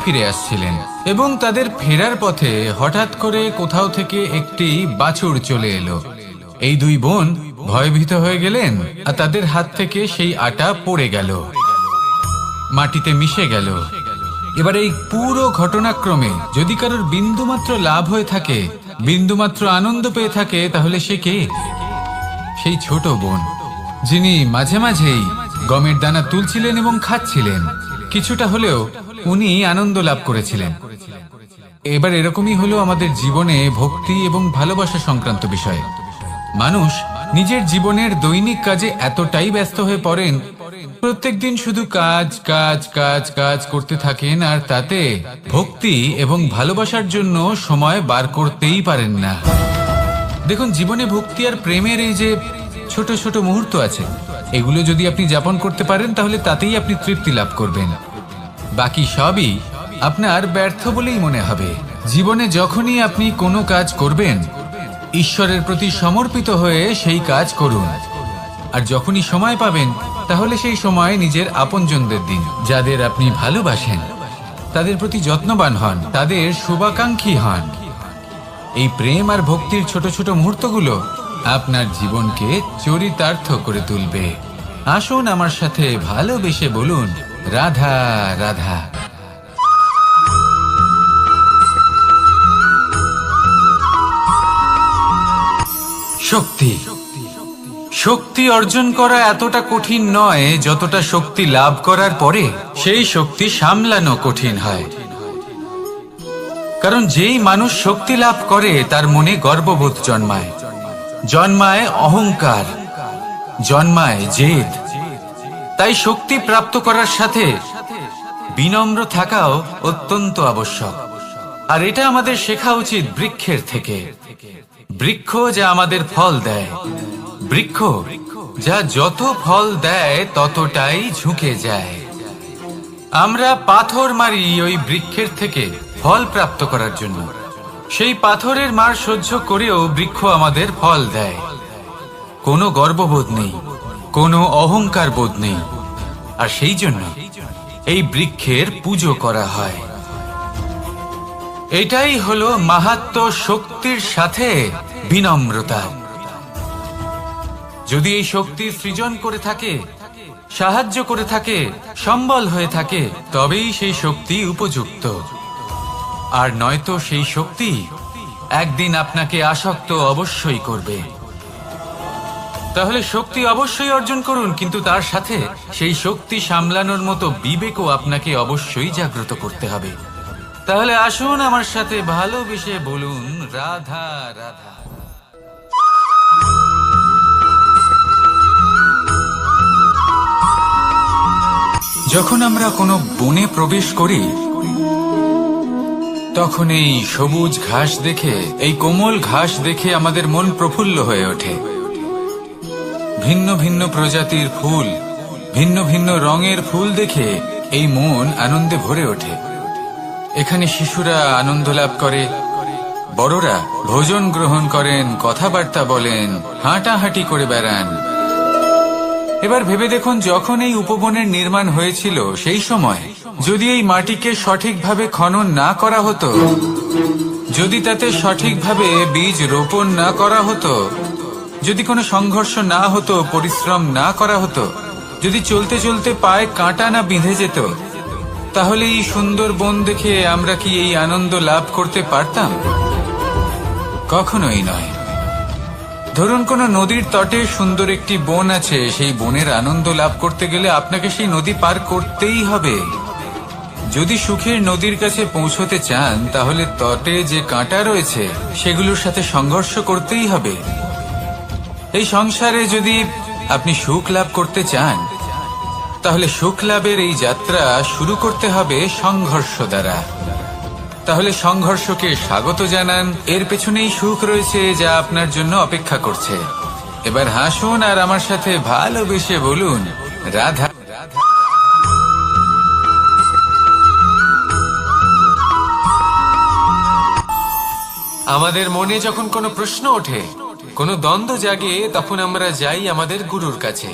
S2: ফিরে আসছিলেন এবং তাদের ফেরার পথে হঠাৎ করে কোথাও থেকে একটি বাছুর চলে এলো। এই দুই বোন ভয়ভীত হয়ে গেলেন আর তাদের হাত থেকে সেই আটা পড়ে গেল, মাটিতে মিশে গেল। এবার এই পুরো ঘটনাক্রমে যদি কারোর বিন্দুমাত্র লাভ হয়ে থাকে, বিন্দুমাত্র আনন্দ পেয়ে থাকে, তাহলে সে কে? সেই ছোট বোন, যিনি মাঝে মাঝেই গমের দানা তুলছিলেন এবং খাচ্ছিলেন। কিছুটা হলেও উনি আনন্দ লাভ করেছিলেন। এবার এরকমই হলো আমাদের জীবনে ভক্তি এবং ভালোবাসা সংক্রান্ত বিষয়ে। মানুষ নিজের জীবনের দৈনিক কাজে এতটাই ব্যস্ত হয়ে পড়েন, প্রত্যেকদিন শুধু কাজ কাজ কাজ কাজ করতে থাকেন আর তাতে ভক্তি এবং ভালোবাসার জন্য সময় বার করতেই পারেন না। দেখুন, জীবনে ভক্তি আর প্রেমের এই যে ছোট ছোট মুহূর্ত আছে, এগুলো যদি আপনি যাপন করতে পারেন তাহলে তাতেই আপনি তৃপ্তি লাভ করবেন। বাকি সবই আপনার ব্যর্থ বলেই মনে হবে। জীবনে যখনই আপনি কোনো কাজ করবেন, ঈশ্বরের প্রতি সমর্পিত হয়ে সেই কাজ করুন। আর যখনই সময় পাবেন, তাহলে সেই সময় নিজের আপনজনদের দিন। যাদের আপনি ভালোবাসেন তাদের প্রতি যত্নবান হন, তাদের শুভাকাঙ্ক্ষী হন। এই প্রেম আর ভক্তির ছোট ছোট মুহূর্তগুলো আপনার জীবনকে চরিতার্থ করে তুলবে। আসুন আমার সাথে ভালোবেসে বলুন, রাধা রাধা।
S1: শক্তি শক্তি অর্জন করা এতটা কঠিন নয় যতটা শক্তি লাভ করার পরে সেই শক্তি সামলানো কঠিন হয়। কারণ যেই মানুষ শক্তি লাভ করে তার মনে গর্ববোধ জন্মায়, জন্মায় অহংকার, জন্মায় জেদ। তাই শক্তি প্রাপ্ত করার সাথে বিনম্র থাকাও অত্যন্ত আবশ্যক। আর এটা আমাদের শেখা উচিত বৃক্ষের থেকে। বৃক্ষ যা আমাদের ফল দেয়, বৃক্ষ যা যত ফল দেয় ততটাই ঝুঁকে যায়। আমরা পাথর মারি ওই বৃক্ষের থেকে ফল প্রাপ্ত করার জন্য। সেই পাথরের মার সহ্য করেও বৃক্ষ আমাদের ফল দেয়। কোনো গর্ববোধ নেই, কোনো অহংকার বোধ নেই। আর সেই জন্য এই বৃক্ষের পুজো করা হয়। এটাই হলো মাহাত্ম্য শক্তির সাথে বিনম্রতা। যদি এই শক্তি সৃজন করে থাকে, সাহায্য করে থাকে, সম্বল হয়ে থাকে, তবেই সেই শক্তি উপযুক্ত। আর নয়তো সেই শক্তি একদিন আপনাকে আসক্ত অবশ্যই করবে। তাহলে শক্তি অবশ্যই অর্জন করুন, কিন্তু তার সাথে সেই শক্তি সামলানোর মতো বিবেকও আপনাকে অবশ্যই জাগ্রত করতে হবে। তাহলে আসুন আমার সাথে ভালোবেসে বলুন, রাধা রাধা। যখন আমরা কোনো বনে প্রবেশ করি, তখন এই সবুজ ঘাস দেখে, এই কোমল ঘাস দেখে আমাদের মন প্রফুল্ল হয়ে ওঠে। ভিন্ন ভিন্ন প্রজাতির ফুল, ভিন্ন ভিন্ন রঙের ফুল দেখে এই মন আনন্দে ভরে ওঠে। এখানে শিশুরা আনন্দ লাভ করে, বড়রা ভোজন গ্রহণ করেন, কথাবার্তা বলেন, হাঁটাহাঁটি করে বেড়ান। এবার ভেবে দেখুন, যখন এই উপবনের নির্মাণ হয়েছিল সেই সময় যদি এই মাটিকে সঠিকভাবে খনন না করা হতো, যদি তাতে সঠিকভাবে বীজ রোপণ না করা হতো, যদি কোনো সংঘর্ষ না হতো, পরিশ্রম না করা হতো, যদি চলতে চলতে পায়ে কাঁটা না বিঁধে যেত, তাহলে এই সুন্দর বন দেখে আমরা কি এই আনন্দ লাভ করতে পারতাম? কখনোই নয়। ধরুন কোনো নদীর তটে সুন্দর একটি বন আছে, সেই বনের আনন্দ লাভ করতে গেলে আপনাকে সেই নদী পার করতেই হবে। যদি সুখের নদীর কাছে পৌঁছতে চান, তাহলে তটে যে কাঁটা রয়েছে সেগুলোর সাথে সংঘর্ষ করতেই হবে। এই সংসারে যদি আপনি সুখ লাভ করতে চান, তাহলে সুখ লাভের এই যাত্রা শুরু করতে হবে সংঘর্ষ দ্বারা। তাহলে সংঘর্ষকে স্বাগত জানান, এর পেছনেই সুখ রয়েছে যা আপনার জন্য অপেক্ষা করছে। এবার হাসুন আর আমার সাথে ভালোবেসে বলুন রাধা।
S2: আমাদের মনে যখন কোনো প্রশ্ন ওঠে, কোনো দ্বন্দ্ব জাগে, তখন আমরা যাই আমাদের গুরুর কাছে,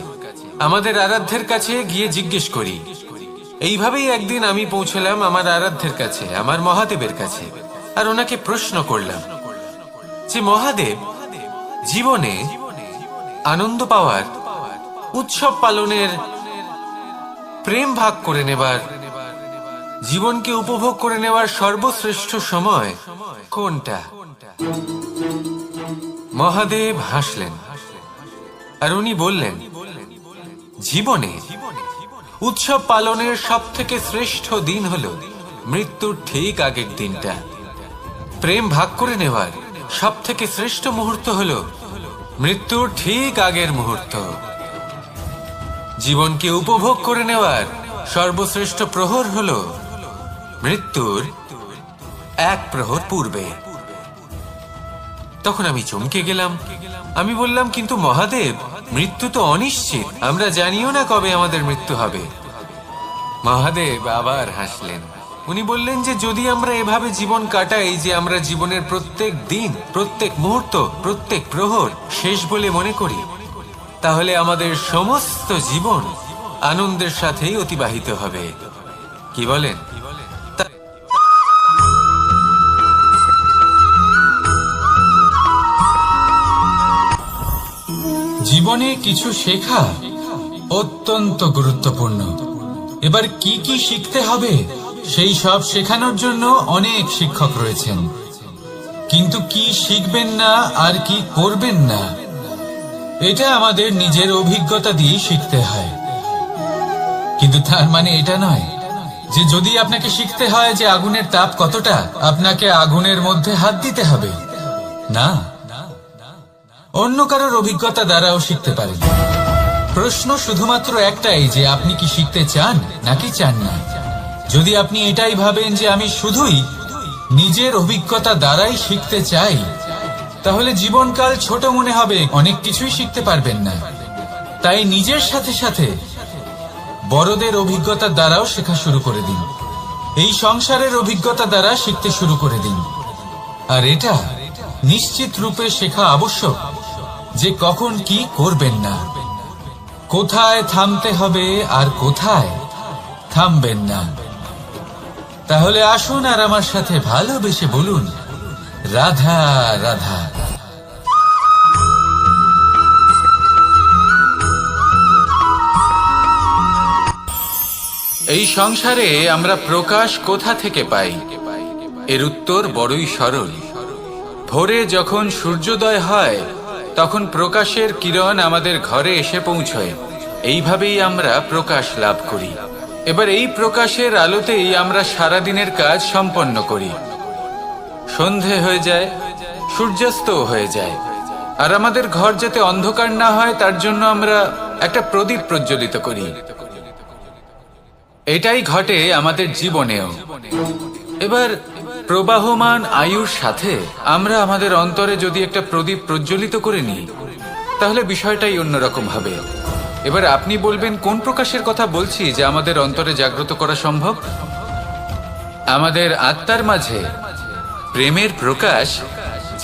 S2: আমাদের আরাধ্যের কাছে গিয়ে জিজ্ঞেস করি। এইভাবেই একদিন আমি পৌঁছলাম আমার আরাধ্যের কাছে, আমার মহাদেবের কাছে, আর ওনাকে প্রশ্ন করলাম যে মহাদেব, জীবনে আনন্দ পাওয়ার, উৎসব পালনের, প্রেম ভাগ করে নেবার, জীবনকে উপভোগ করে নেওয়ার সর্বশ্রেষ্ঠ সময় কোনটা? মহাদেব হাসলেন আর উনি বললেন, জীবনে উৎসব পালনের সব থেকে শ্রেষ্ঠ দিন হলো মৃত্যুর ঠিক আগের দিনটা। প্রেম ভাগ করে নেওয়ার সব থেকে শ্রেষ্ঠ মুহূর্ত হলো মৃত্যুর ঠিক আগের মুহূর্ত। জীবনকে উপভোগ করে নেওয়ার সর্বশ্রেষ্ঠ প্রহর হলো মৃত্যুর এক প্রহর পূর্বে। তখন আমি চমকে গেলাম। আমি বললাম, কিন্তু মহাদেব, মৃত্যু তো অনিশ্চিত, আমরা জানিও না কবে আমাদের মৃত্যু হবে। মহাদেব আবার হাসলেন। উনি বললেন যে যদি আমরা এভাবে জীবন কাটাই যে আমরা জীবনের প্রত্যেক দিন, প্রত্যেক মুহূর্ত, প্রত্যেক প্রহর শেষ বলে মনে করি, তাহলে আমাদের সমস্ত জীবন আনন্দের সাথেই অতিবাহিত হবে। কি বলেন?
S1: জীবনে কিছু শেখা অত্যন্ত গুরুত্বপূর্ণ। এবার কি কি শিখতে হবে সেই সব শেখানোর জন্য অনেক শিক্ষক রয়েছেন, কিন্তু কি শিখবেন না আর কি করবেন না এটা আমাদের নিজের অভিজ্ঞতা দিয়ে শিখতে হয়। কিন্তু তার মানে এটা নয় যে যদি আপনাকে শিখতে হয় যে আগুনের তাপ কতটা, আপনাকে আগুনের মধ্যে হাত দিতে হবে। না, অন্য কারোর অভিজ্ঞতা দ্বারাও শিখতে পারেন। প্রশ্ন শুধুমাত্র একটাই যে আপনি কি শিখতে চান নাকি চান না। যদি আপনি এটাই ভাবেন যে আমি শুধুই নিজের অভিজ্ঞতা দ্বারাই শিখতে চাই, তাহলে জীবনকাল ছোট মনে হবে, অনেক কিছুই শিখতে পারবেন না। তাই নিজের সাথে সাথে বড়দের অভিজ্ঞতা দ্বারাও শেখা শুরু করে দিন। এই সংসারের অভিজ্ঞতা দ্বারা শিখতে শুরু করে দিন। আর এটা নিশ্চিত রূপে শেখা আবশ্যক যে কখন কি করবেন না, কোথায় থামতে হবে আর কোথায় থামবেন না। তাহলে আসুন আর আমার সাথে ভালোবেসে বলুন রাধা রাধা। এই সংসারে আমরা প্রকাশ কোথা থেকে পাই? এর উত্তর বড়ই সরল। ভোরে যখন সূর্যোদয় হয় তখন প্রকাশের কিরণ আমাদের ঘরে এসে পৌঁছয়। এইভাবেই আমরা প্রকাশ লাভ করি। এবার এই প্রকাশের আলোতেই আমরা সারাদিনের কাজ সম্পন্ন করি। সন্ধে হয়ে যায়, সূর্যাস্ত হয়ে যায়, আর আমাদের ঘর যাতে অন্ধকার না হয় তার জন্য আমরা একটা প্রদীপ প্রজ্বলিত করি। এটাই ঘটে আমাদের জীবনেও। এবার প্রবাহমান আয়ুর সাথে আমরা আমাদের অন্তরে যদি একটা প্রদীপ প্রজ্বলিত করে নিই, তাহলে বিষয়টাই অন্যরকম হবে। এবার আপনি বলবেন কোন প্রকাশের কথা বলছি যা আমাদের অন্তরে জাগ্রত করা সম্ভব? আমাদের আত্মার মাঝে প্রেমের প্রকাশ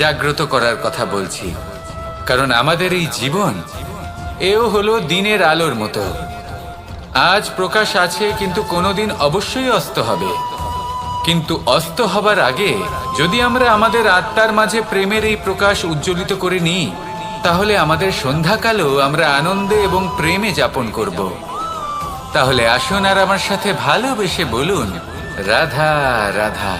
S1: জাগ্রত করার কথা বলছি। কারণ আমাদের এই জীবন এও হলো দিনের আলোর মতো। আজ প্রকাশ আছে, কিন্তু কোনোদিন অবশ্যই অস্ত হবে। কিন্তু অস্ত হবার আগে যদি আমরা আমাদের আত্মার মাঝে প্রেমের এই প্রকাশ উজ্জ্বলিত করে নিই, তাহলে আমাদের সন্ধ্যাকালও আমরা আনন্দে এবং প্রেমে যাপন করব। তাহলে আসুন আর আমার সাথে ভালোবেসে বলুন রাধা রাধা।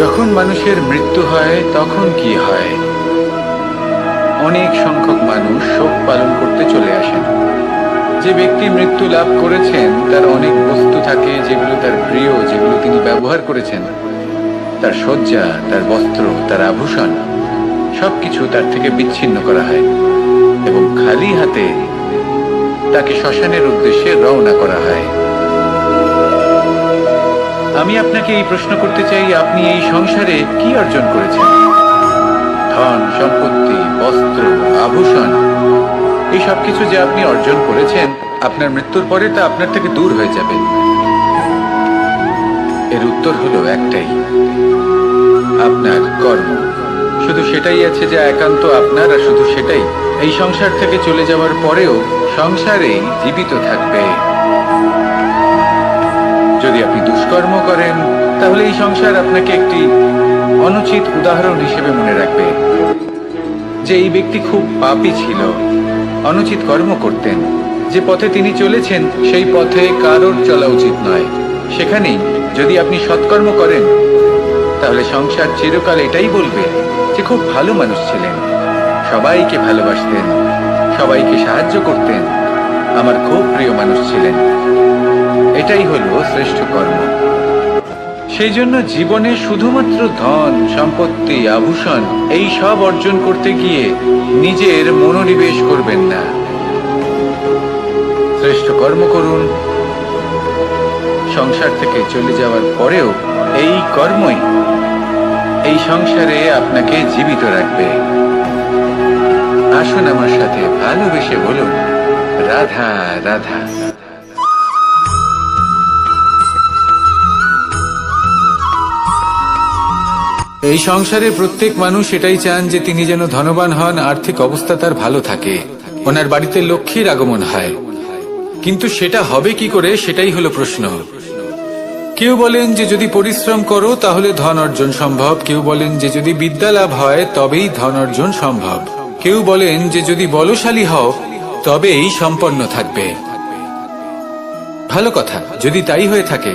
S1: যখন মানুষের মৃত্যু হয় তখন কি হয়? অনেক সংখ্যক মানুষ শোক পালন করতে চলে আসেন। যে ব্যক্তি মৃত্যু লাভ করেছেন তার অনেক বস্তু থাকে যেগুলো তার প্রিয়, যেগুলো তিনি ব্যবহার করেছেন। তার শয্যা, তার বস্ত্র, তার আভূষণ সবকিছু তার থেকে বিচ্ছিন্ন করা হয় এবং খালি হাতে তাকে শ্মশানের উদ্দেশ্যে রওনা করা হয়। আমি আপনাকে এই প্রশ্ন করতে চাই, আপনি এই সংসারে কি অর্জন করেছেন? ধন সম্পত্তি, বস্ত্র, আভূষণ, এই সব কিছু যে আপনি অর্জন করেছেন, আপনার মৃত্যুর পরে তা আপনার থেকে দূর হয়ে যাবে। এর উত্তর হলো একটাই, আপনার কর্ম। শুধু সেটাই আছে যা একান্ত আপনার, আর শুধু সেটাই এই সংসার থেকে চলে যাওয়ার পরেও সংসারেই জীবিত থাকবে। যদি আপনি দুষ্কর্ম করেন তাহলে এই সংসার আপনাকে একটি অনুচিত উদাহরণ হিসেবে মনে রাখবে যে এই ব্যক্তি খুব পাপী ছিল, অনুচিত কর্ম করতেন। যে পথে তিনি চলেছেন সেই পথে কারোর চলা উচিত নয়। সেখানেই যদি আপনি সৎকর্ম করেন তাহলে সংসার চিরকাল এটাই বলবে যে খুব ভালো মানুষ ছিলেন, সবাইকে ভালোবাসতেন, সবাইকে সাহায্য করতেন, আমার খুব প্রিয় মানুষ ছিলেন। এটাই হলো শ্রেষ্ঠ কর্ম। সেই জন্য জীবনে শুধুমাত্র ধন সম্পত্তি, আভূষণ এই সব অর্জন করতে গিয়ে নিজের মনোনিবেশ করবেন না। শ্রেষ্ঠ কর্ম করুন। সংসার থেকে চলে যাওয়ার পরেও এই কর্মই এই সংসারে আপনাকে জীবিত রাখবে। আসুন আমার সাথে ভালোবেসে বলুন, রাধা রাধা।
S3: এই সংসারে প্রত্যেক মানুষ এটাই চান যে তিনি যেন ধনবান হন, আর্থিক অবস্থা তার ভালো থাকে, ওনার বাড়িতে লক্ষ্মীর আগমন হয়। কিন্তু সেটা হবে কি করে, সেটাই হলো প্রশ্ন। কেউ বলেন যে যদি পরিশ্রম করো তাহলে ধন অর্জন সম্ভব, কেউ বলেন যে যদি বিদ্যা লাভ হয় তবেই ধন অর্জন সম্ভব, কেউ বলেন যে যদি বলশালী হও তবেই সম্পন্ন থাকবে। ভালো কথা, যদি তাই হয়ে থাকে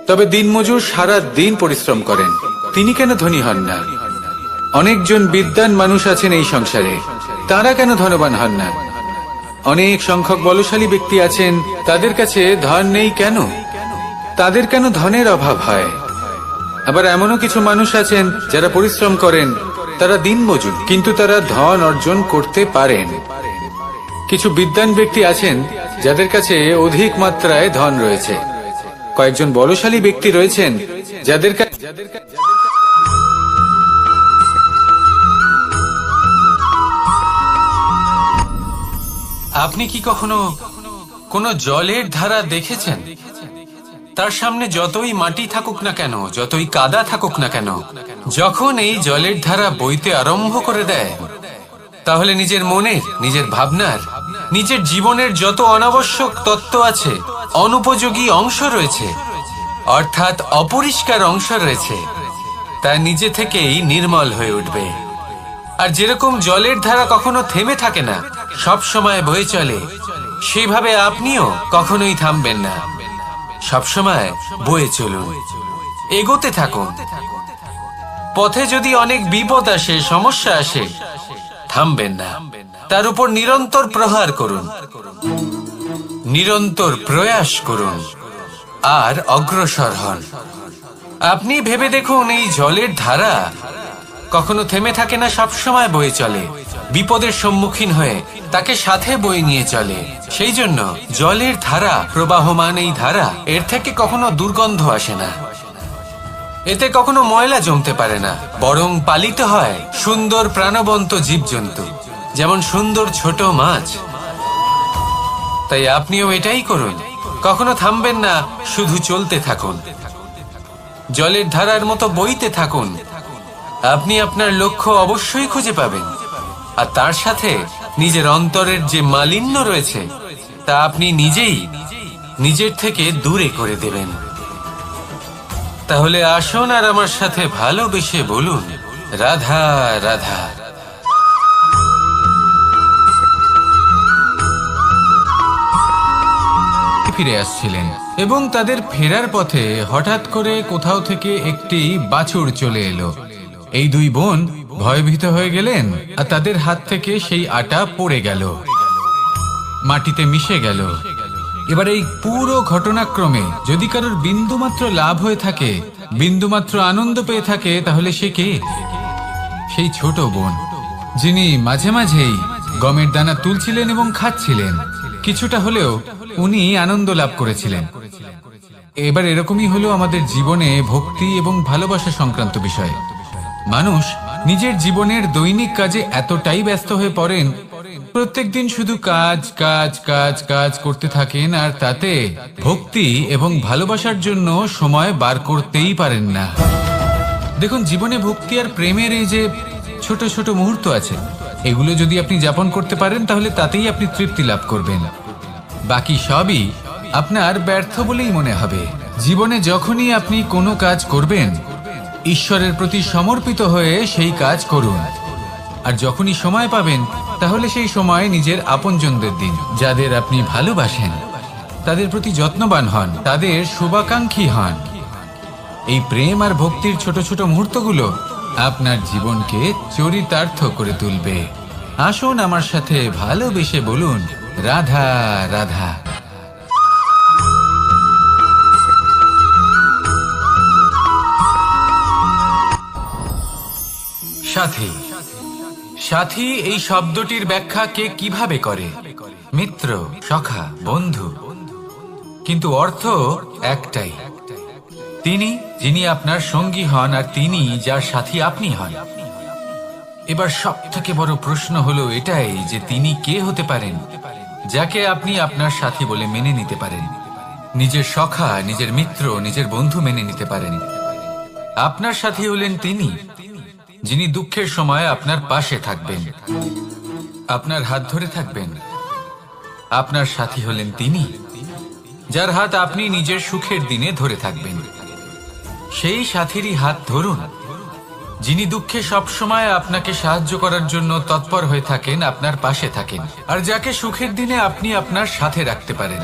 S3: তবে দিনমজুর সারা দিন পরিশ্রম করেন, তিনি কেন ধনী হন না? অনেকজন বিদ্বান মানুষ আছেন এই সংসারে, তারা কেন ধনবান হন না? অনেক সংখ্যক বলশালী ব্যক্তি আছেন, তাদের কাছে ধন নেই কেন? তাদের কেন ধনের অভাব হয়? আবার এমনও কিছু মানুষ আছেন যারা পরিশ্রম করেন, তারা দিনমজুর, কিন্তু তারা ধন অর্জন করতে পারেন। কিছু বিদ্বান ব্যক্তি আছেন যাদের কাছে অধিক মাত্রায় ধন রয়েছে। কয়েকজন বলশালী ব্যক্তি রয়েছেন যাদের
S2: আপনি কি কখনো কোনো জলের ধারা দেখেছেন? তার সামনে যতই মাটি থাকুক না কেন, যতই কাদা থাকুক না কেন, যখন এই জলের ধারা বইতে আরম্ভ করে দেয়, তাহলে নিজের মনের, নিজের ভাবনার, নিজের জীবনের যত অনাবশ্যক তত্ত্ব আছে, অনুপযোগী অংশ রয়েছে, অর্থাৎ অপরিষ্কার অংশ রয়েছে, তা নিজে থেকেই নির্মল হয়ে উঠবে। আর যেরকম জলের ধারা কখনো থেমে থাকে না, সব সময় বয়ে চলে, সেইভাবে আপনিও কখনোই থামবেন না। সবসময় বয়ে চলুন, এগোতে থাকুন। পথে যদি অনেক বিপদ আসে, সমস্যা আসে, থামবেন না, তার উপর নিরন্তর প্রহার করুন, নিরন্তর প্রয়াস করুন আর অগ্রসর হন। আপনি ভেবে দেখুন, এই জলের ধারা কখনো থেমে থাকে না, সবসময় বয়ে চলে, বিপদের সম্মুখীন হয়ে তাকে সাথে বয়ে নিয়ে চলে। সেই জন্য জলের ধারা, প্রবাহমান এই ধারা, এর থেকে কখনো দুর্গন্ধ আসে না, এতে কখনো ময়লা জমতে পারে না, বরং পালিত হয় সুন্দর প্রাণবন্ত জীবজন্তু, যেমন সুন্দর ছোট মাছ। তাই আপনিও এটাই করুন, কখনো থামবেন না, শুধু চলতে থাকুন, জলের ধারার মতো বইতে থাকুন। আপনি আপনার লক্ষ্য অবশ্যই খুঁজে পাবেন, আর তার সাথে নিজের অন্তরের যে মালিন্য রয়েছে তা আপনি নিজেই নিজের থেকে দূরে করে দেবেন। তাহলে আসুন আর আমার সাথে ভালোবেসে বলুন, রাধা রাধা। ফিরে আসছিলেন এবং তাদের ফেরার পথে হঠাৎ করে কোথাও থেকে একটি বাছুর চলে এলো। এই দুই বোন
S3: ভয়ভীত হয়ে গেলেন আর তাদের হাত থেকে সেই আটা পড়ে গেল, মাটিতে মিশে গেল। এবার এই পুরো ঘটনাক্রমে যদি কারোর বিন্দুমাত্র লাভ হয়ে থাকে, বিন্দুমাত্র আনন্দ পেয়ে থাকে, তাহলে সে কে? সেই ছোট বোন, যিনি মাঝে মাঝেই গমের দানা তুলছিলেন এবং খাচ্ছিলেন। কিছুটা হলেও উনি আনন্দ লাভ করেছিলেন। এবার এরকমই হলো আমাদের জীবনে ভক্তি এবং ভালোবাসা সংক্রান্ত বিষয়। মানুষ নিজের জীবনের দৈনিক কাজে এতটাই ব্যস্ত হয়ে পড়েন, প্রত্যেকদিন শুধু কাজ কাজ কাজ কাজ করতে থাকেন, আর তাতে ভক্তি এবং ভালোবাসার জন্য সময় বার করতেই পারেন না। দেখুন, জীবনে ভক্তি আর প্রেমের এই যে ছোট ছোট মুহূর্ত আছে, এগুলো যদি আপনি যাপন করতে পারেন তাহলে তাতেই আপনি তৃপ্তি লাভ করবেন। বাকি সবই আপনার ব্যর্থ বলেই মনে হবে। জীবনে যখনই আপনি কোনো কাজ করবেন, ঈশ্বরের প্রতি সমর্পিত হয়ে সেই কাজ করুন। আর যখনই সময় পাবেন, তাহলে সেই সময় নিজের আপনজনদের দিন। যাদের আপনি ভালোবাসেন তাদের প্রতি যত্নবান হন, তাদের শুভাকাঙ্ক্ষী হন। এই প্রেম আর ভক্তির ছোট ছোট মুহূর্তগুলো আপনার জীবনকে চরিতার্থ করে তুলবে। আসুন আমার সাথে ভালোবেসে বলুন, রাধা রাধা। সাথী। সাথী এই শব্দটির ব্যাখ্যা কে কিভাবে করে? মিত্র, সখা, বন্ধু। কিন্তু অর্থ একটাই, তিনি যিনি আপনার সঙ্গী হন আর তিনি যার সাথী আপনি হন। এবার সব থেকে বড় প্রশ্ন হলো এটাই যে তিনি কে হতে পারেন যাকে আপনি আপনার সাথী বলে মেনে নিতে পারেন, নিজের সখা, নিজের মিত্র, নিজের বন্ধু মেনে নিতে পারেন। আপনার সাথী হলেন তিনি যিনি দুঃখের সময় আপনার পাশে থাকবেন, আপনার হাত ধরে থাকবেন। আপনার সাথী হলেন তিনি যার হাত আপনি নিজের সুখের দিনে ধরে থাকবেন। সেই সাথীরই হাত ধরুন যিনি দুঃখে সবসময় আপনাকে সাহায্য করার জন্য তৎপর হয়ে থাকেন, আপনার পাশে থাকেন, আর যাকে সুখের দিনে আপনি আপনার সাথে রাখতে পারেন।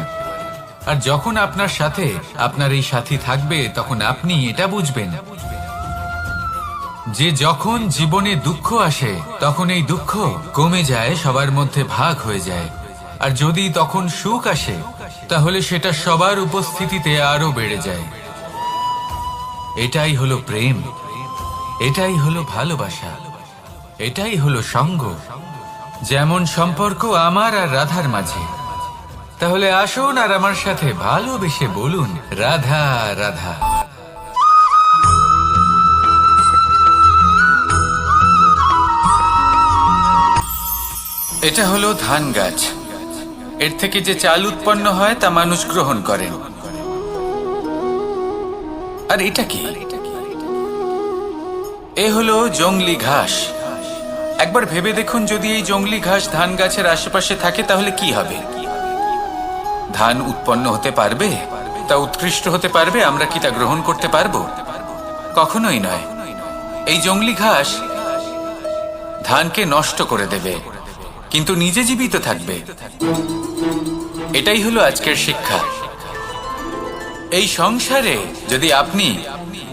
S3: আর যখন আপনার সাথে আপনার এই সাথী থাকবে, তখন আপনি এটা বুঝবেন যে যখন জীবনে দুঃখ আসে, তখন এই দুঃখ কমে যায়, সবার মধ্যে ভাগ হয়ে যায়। আর যদি তখন সুখ আসে, তাহলে সেটা সবার উপস্থিতিতে আরো বেড়ে যায়। এটাই হলো প্রেম, এটাই হলো ভালোবাসা, এটাই হলো সঙ্গ। যেমন সম্পর্ক আমার আর রাধার মাঝে। তাহলে আসুন আর আমার সাথে ভালোবেসে বলুন, রাধা রাধা। এটা হলো ধান গাছ। এর থেকে যে চাল উৎপন্ন হয় তা মানুষ গ্রহণ করেন। আর এটা কি? এ হলো জংলি ঘাস। একবার ভেবে দেখুন, যদি এই জংলি ঘাস ধান গাছের আশেপাশে থাকে তাহলে কি হবে? ধান উৎপন্ন হতে পারবে? তা উৎকৃষ্ট হতে পারবে? আমরা কি তা গ্রহণ করতে পারবো? কখনোই নয়। এই জংলি ঘাস ধানকে নষ্ট করে দেবে, কিন্তু নিজে জীবিত থাকবে। এটাই হলো আজকের শিক্ষা। এই সংসারে যদি আপনি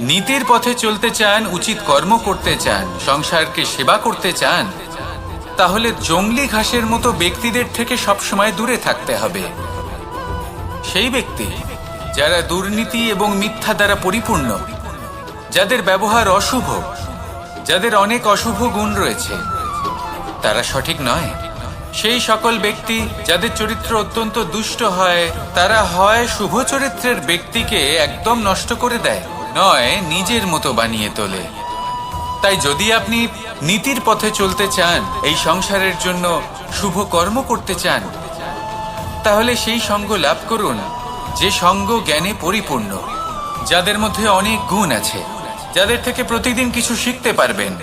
S3: নীতির পথে চলতে চান, উচিত কর্ম করতে চান, সংসারকে সেবা করতে চান, তাহলে জংলি ঘাসের মতো ব্যক্তিদের থেকে সবসময় দূরে থাকতে হবে। সেই ব্যক্তি যারা দুর্নীতি এবং মিথ্যা দ্বারা পরিপূর্ণ, যাদের ব্যবহার অশুভ, যাদের অনেক অশুভ গুণ রয়েছে, তারা সঠিক নয়। সেই সকল ব্যক্তি যাদের চরিত্র অত্যন্ত দুষ্ট হয়, তারা হয় শুভ চরিত্রের ব্যক্তিকে একদম নষ্ট করে দেয়, নয় নিজের মতো বানিয়ে তোলে। তাই যদি আপনি নীতির পথে চলতে চান, এই সংসারের জন্য শুভ কর্ম করতে চান, তাহলে সেই সঙ্গ লাভ করুন যে সঙ্গ জ্ঞানে পরিপূর্ণ, যাদের মধ্যে অনেক গুণ আছে, যাদের থেকে প্রতিদিন কিছু শিখতে পারবেন।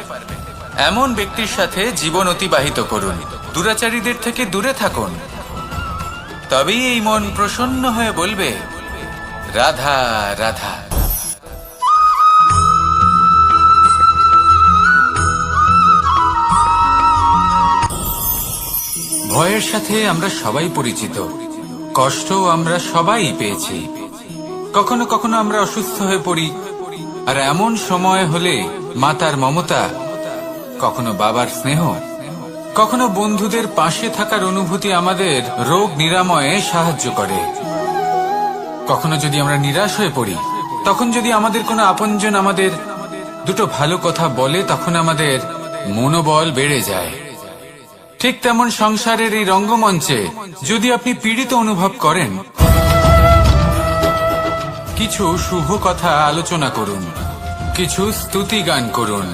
S3: এমন ব্যক্তির সাথে জীবন অতিবাহিত করুন। দুরাচারীদের থেকে দূরে থাকুন। তবেই এই মন প্রসন্ন হয়ে বলবে, রাধা রাধা। ভয়ের সাথে আমরা সবাই পরিচিত, কষ্টও আমরা সবাই পেয়েছি। কখনো কখনো আমরা অসুস্থ হয়ে পড়ি, আর এমন সময় হলে মাতার মমতা
S1: কখনো বাবার স্নেহ, কখনো বন্ধুদের পাশে থাকার অনুভূতি আমাদের রোগ নিরাময়ে সাহায্য করে। কখনো যদি আমরা নিরাশ হয়ে পড়ি, তখন যদি আমাদের কোনো আপনজন আমাদের দুটো ভালো কথা বলে, তখন আমাদের মনোবল বেড়ে যায়। ঠিক তেমন সংসারের এই রঙ্গমঞ্চে যদি আপনি পীড়িত অনুভব করেন, কিছু শুভ কথা আলোচনা করুন, কিছু স্তুতি গান করুন,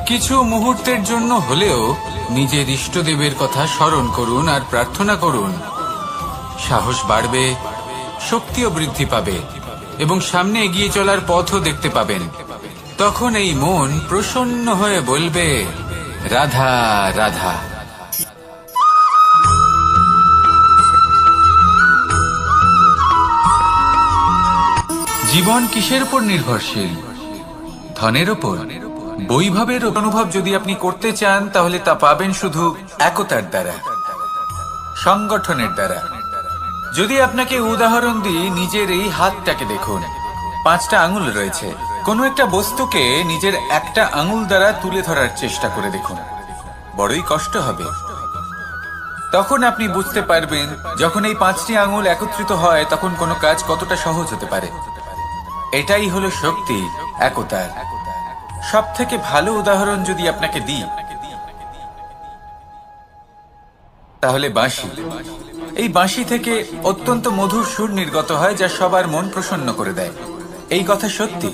S1: কিছু মুহূর্তের জন্য হলেও নিজের ইষ্টদেবের কথা স্মরণ করুন আর প্রার্থনা করুন। সাহস বাড়বে, শক্তিও বৃদ্ধি পাবে এবং সামনে এগিয়ে চলার পথও দেখতে পাবেন। তখন এই মন প্রসন্ন হয়ে বলবে, রাধা রাধা। জীবন কিসের উপর নির্ভরশীল? ধনের উপর, বৈভবের অনুভব যদি আপনি করতে চান, তাহলে তা পাবেন শুধু একতার দ্বারা, সংগঠনের দ্বারা। যদি আপনাকে উদাহরণ দিই, নিজের এই হাতটাকে দেখুন, 5টা আঙুল রয়েছে। কোনো একটা বস্তুকে নিজের একটা আঙুল দ্বারা তুলে ধরার চেষ্টা করে দেখুন, বড়ই কষ্ট হবে। তখন আপনি বুঝতে পারবেন, যখন এই 5টি আঙুল একত্রিত হয়, তখন কোনো কাজ কতটা সহজ হতে পারে। এটাই হলো শক্তি, একতার। সব থেকে ভালো উদাহরণ যদি আপনাকে দিই, তাহলে বাঁশি। এই বাঁশি থেকে অত্যন্ত মধুর সুর নির্গত হয়, যা সবার মন প্রসন্ন করে দেয়। এই কথা সত্যি।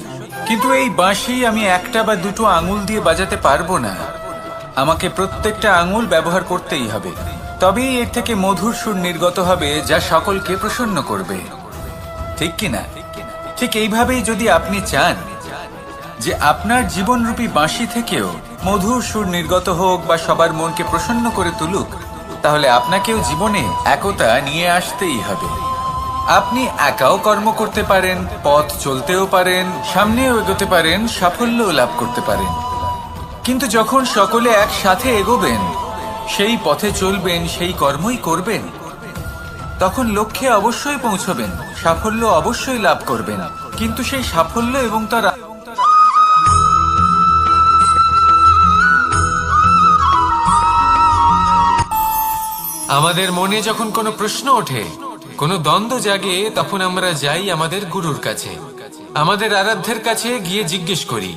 S1: কিন্তু এই বাঁশি আমি একটা বা দুটো আঙুল দিয়ে বাজাতে পারবো না। আমাকে প্রত্যেকটা আঙুল ব্যবহার করতেই হবে, তবেই এর থেকে মধুর সুর নির্গত হবে, যা সকলকে প্রসন্ন করবে। ঠিক কিনা? ঠিক এইভাবেই যদি আপনি চান যে আপনার জীবনরূপী বাঁশি থেকেও মধুর সুর নির্গত হোক বা সবার মনকে প্রসন্ন করে তুলুক, তাহলে আপনাকেও জীবনে একতা নিয়ে আসতেই হবে। আপনি একাও কর্ম করতে পারেন, পথ চলতেও পারেন, সামনেও এগোতে পারেন, সাফল্যও লাভ করতে পারেন। কিন্তু যখন সকলে একসাথে এগোবেন, সেই পথে চলবেন, সেই কর্মই করবেন, তখন লক্ষ্যে অবশ্যই পৌঁছবেন, সাফল্য অবশ্যই লাভ করবেন। কিন্তু সেই সাফল্য এবং তার
S2: আমাদের মনে যখন কোনো প্রশ্ন ওঠে, কোনো দ্বন্দ্ব জাগে, তখন আমরা যাই আমাদের গুরুর কাছে, আমাদের আরাধ্যের কাছে গিয়ে জিজ্ঞেস করি।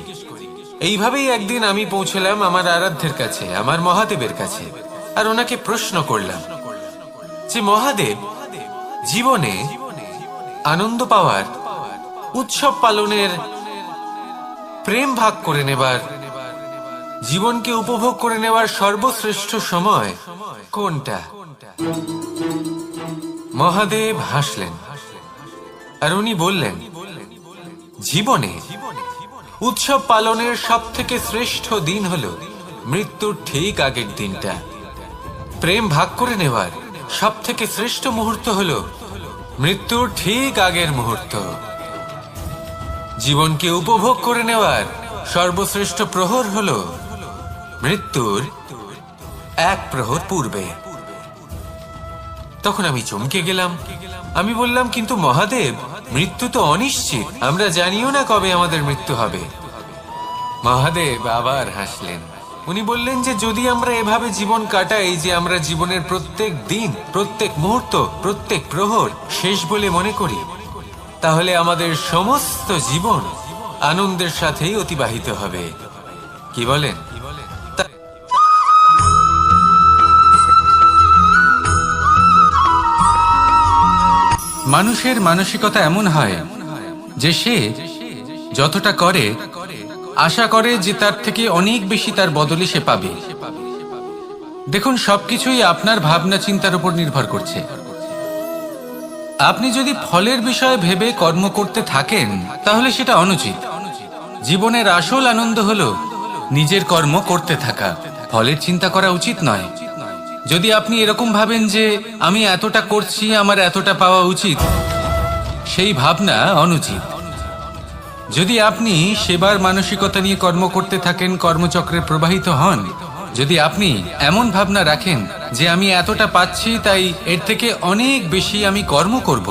S2: এইভাবেই একদিন আমি পৌঁছলাম আমার আরাধ্যের কাছে, আমার মহাদেবের কাছে, আর ওনাকে প্রশ্ন করলাম যে মহাদেব, জীবনে আনন্দ পাওয়ার, উৎসব পালনের, প্রেম ভাগ করে নেবার, জীবনকে উপভোগ করে নেওয়ার সর্বশ্রেষ্ঠ সময় কোনটা? মহাদেব হাসলেন আর উনি বললেন, জীবনে উৎসব পালনের সব থেকে শ্রেষ্ঠ দিন হলো মৃত্যুর ঠিক আগের দিনটা। প্রেম ভাগ করে নেওয়ার সব থেকে শ্রেষ্ঠ মুহূর্ত হলো মৃত্যুর ঠিক আগের মুহূর্ত। জীবনকে উপভোগ করে নেওয়ার সর্বশ্রেষ্ঠ প্রহর হলো মৃত্যুর 1 প্রহর পূর্বে। তখন আমি চমকে গেলাম। আমি বললাম, কিন্তু মহাদেব, মৃত্যু তো অনিশ্চিত, আমরা জানিও না কবে আমাদের মৃত্যু হবে। মহাদেব আবার হাসলেন। উনি বললেন যে যদি আমরা এভাবে জীবন কাটাই যে আমরা জীবনের প্রত্যেক দিন, প্রত্যেক মুহূর্ত, প্রত্যেক প্রহর শেষ বলে মনে করি, তাহলে আমাদের সমস্ত জীবন আনন্দের সাথেই অতিবাহিত হবে। কি বলেন?
S3: মানুষের মানসিকতা এমন হয় যে সে যতটা করে আশা করে যে তার থেকে অনেক বেশি তার বদলে সে পাবে। দেখুন, সবকিছুই আপনার ভাবনা চিন্তার উপর নির্ভর করছে। আপনি যদি ফলের বিষয়ে ভেবে কর্ম করতে থাকেন, তাহলে সেটা অনুচিত। জীবনের আসল আনন্দ হলো নিজের কর্ম করতে থাকা, ফলের চিন্তা করা উচিত নয়। যদি আপনি এরকম ভাবেন যে আমি এতটা করছি, আমার এতটা পাওয়া উচিত, সেই ভাবনা অনুচিত। যদি আপনি সেবার মানসিকতা নিয়ে কর্ম করতে থাকেন, কর্মচক্রে প্রবাহিত হন, যদি আপনি এমন ভাবনা রাখেন যে আমি এতটা পাচ্ছি, তাই এর থেকে অনেক বেশি আমি কর্ম করব,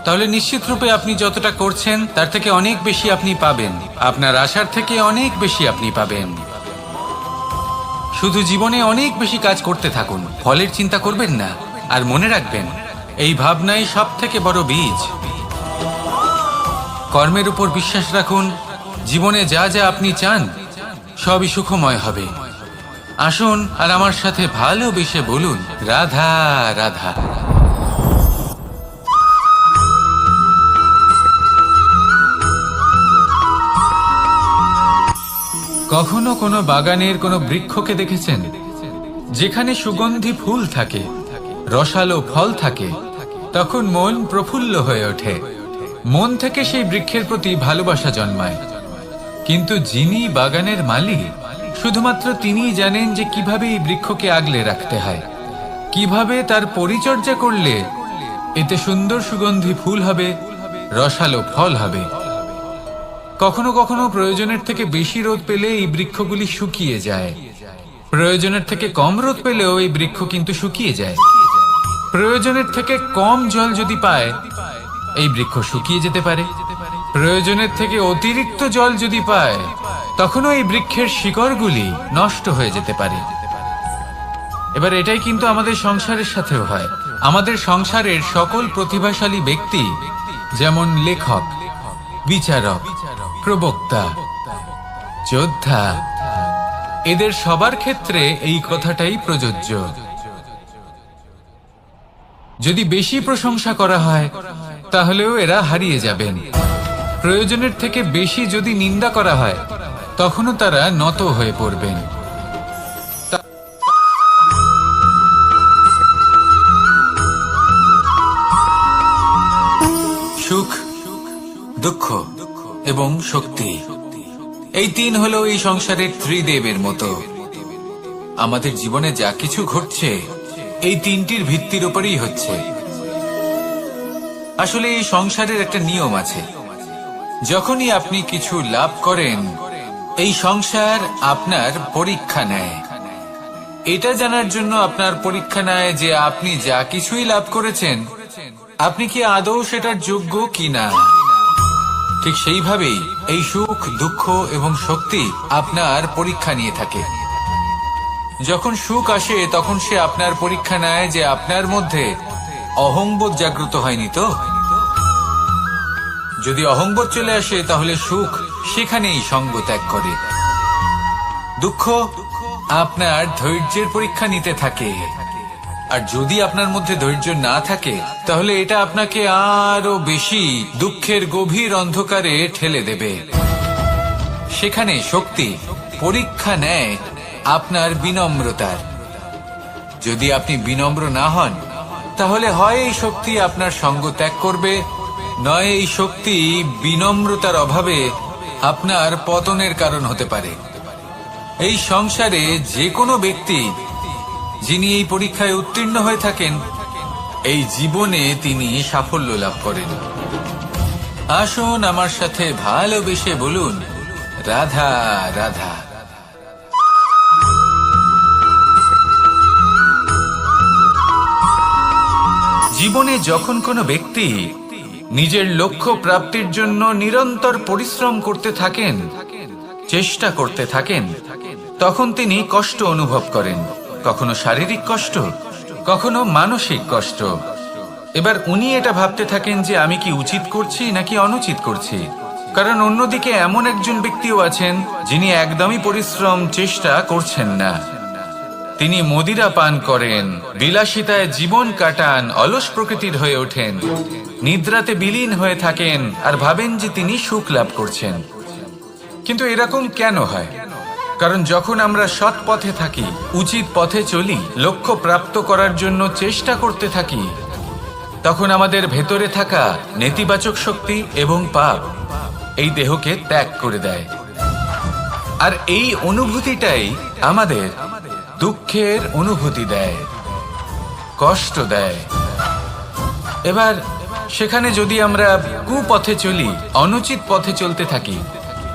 S3: তাহলে নিশ্চিত রূপে আপনি যতটা করছেন তার থেকে অনেক বেশি আপনি পাবেন, আপনার আশার থেকে অনেক বেশি আপনি পাবেন।
S1: শুধু জীবনে অনেক বেশি কাজ করতে থাকুন, ফলের চিন্তা করবেন না। আর মনে রাখবেন, এই ভাবনাই সব থেকে বড় বীজ। কর্মের উপর বিশ্বাস রাখুন, জীবনে যা যা আপনি চান সবই সুখময় হবে। আসুন আর আমার সাথে ভালোবেসে বলুন, রাধা রাধা। কখনো কোনো বাগানের কোনো বৃক্ষকে দেখেছেন যেখানে সুগন্ধি ফুল থাকে, রসালো ফল থাকে? তখন মন প্রফুল্ল হয়ে ওঠে, মন থেকে সেই বৃক্ষের প্রতি ভালোবাসা জন্মায়। কিন্তু যিনি বাগানের মালিক, শুধুমাত্র তিনিই জানেন যে কিভাবে এই বৃক্ষকে আগলে রাখতে হয়, কিভাবে তার পরিচর্যা করলে এতে সুন্দর সুগন্ধি ফুল হবে, রসালো ফল হবে। কখনো কখনো প্রয়োজনের থেকে বেশি রোদ পেলে এই বৃক্ষগুলি শুকিয়ে যায়, প্রয়োজনের থেকে কম রোদ পেলেও এই বৃক্ষ কিন্তু শুকিয়ে যায়। প্রয়োজনের থেকে কম জল যদি পায়, এই বৃক্ষ শুকিয়ে যেতে পারে। প্রয়োজনের থেকে অতিরিক্ত জল যদি পায়, তখনও এই বৃক্ষের শিকড়গুলি নষ্ট হয়ে যেতে পারে। এবার এটাই কিন্তু আমাদের সংসারের সাথেও হয়। আমাদের সংসারের সকল প্রতিভাশালী ব্যক্তি, যেমন লেখক, বিচারক, প্রবক্তা, যোদ্ধা, এদের সবার ক্ষেত্রে এই কথাটাই প্রযোজ্য। যদি বেশি প্রশংসা করা হয়, তাহলেও এরা হারিয়ে যাবেন। প্রয়োজনের থেকে বেশি যদি নিন্দা করা হয়, তখনও তারা নত হয়ে পড়বেন। সুখ, দুঃখ এবং শক্তি, এই তিন হলো এই সংসারের ত্রিদেবের মতো। আমাদের জীবনে যা কিছু ঘটছে এই তিনটির ভিত্তির উপরেই হচ্ছে। আসলে এই সংসারের একটা নিয়ম আছে, যখনই আপনি কিছু লাভ করেন, এই সংসার আপনার পরীক্ষা নেয়। এটা জানার জন্য আপনার পরীক্ষা নেয় যে আপনি যা কিছুই লাভ করেছেন, আপনি কি আদৌ সেটার যোগ্য কিনা। ঠিক সেইভাবেই এই সুখ, দুঃখ এবং শক্তি আপনার পরীক্ষা নিয়ে থাকে। যখন সুখ আসে, তখন সে আপনার পরীক্ষা নেয় যে আপনার মধ্যে অহংবোধ জাগ্রত হয়নি তো। যদি অহংবোধ চলে আসে, তাহলে সুখ সেখানেই সঙ্গ ত্যাগ করে। দুঃখ আপনার ধৈর্যের পরীক্ষা নিতে থাকে, আর যদি আপনার মধ্যে ধৈর্য না থাকে, তাহলে এটা আপনাকে আরো বেশি দুঃখের গভীর অন্ধকারে ঠেলে দেবে। সেখানে শক্তি পরীক্ষা নেয় আপনার বিনম্রতার। যদি আপনি বিনম্র না হন, তাহলে হয় এই শক্তি আপনার সঙ্গ ত্যাগ করবে, নয় এই শক্তি বিনম্রতার অভাবে আপনার পতনের কারণ হতে পারে। এই সংসারে যে কোনো ব্যক্তি যিনি এই পরীক্ষায় উত্তীর্ণ হয়ে থাকেন, এই জীবনে তিনি সাফল্য লাভ করেন। আসুন আমার সাথে ভালোবেসে বলুন, রাধা রাধা। জীবনে যখন কোনো ব্যক্তি নিজের লক্ষ্য প্রাপ্তির জন্য নিরন্তর পরিশ্রম করতে থাকেন, চেষ্টা করতে থাকেন, তখন তিনি কষ্ট অনুভব করেন। কখনো শারীরিক কষ্ট, কখনো মানসিক কষ্ট। এবার উনি এটা ভাবতে থাকেন যে আমি কি উচিত করছি নাকি অনুচিত করছি। কারণ অন্যদিকে এমন একজন ব্যক্তিও আছেন যিনি একদমই পরিশ্রম, চেষ্টা করছেন না। তিনি মদিরা পান করেন, বিলাসিতায় জীবন কাটান, অলস প্রকৃতির হয়ে ওঠেন, নিদ্রাতে বিলীন হয়ে থাকেন আর ভাবেন যে তিনি সুখ লাভ করছেন। কিন্তু এরকম কেন হয়? কারণ যখন আমরা সৎ পথে থাকি, উচিত পথে চলি, লক্ষ্য প্রাপ্ত করার জন্য চেষ্টা করতে থাকি, তখন আমাদের ভেতরে থাকা নেতিবাচক শক্তি এবং পাপ এই দেহকে ত্যাগ করে দেয়। আর এই অনুভূতিটাই আমাদের দুঃখের অনুভূতি দেয়, কষ্ট দেয়। এবার সেখানে যদি আমরা কুপথে চলি, অনুচিত পথে চলতে থাকি,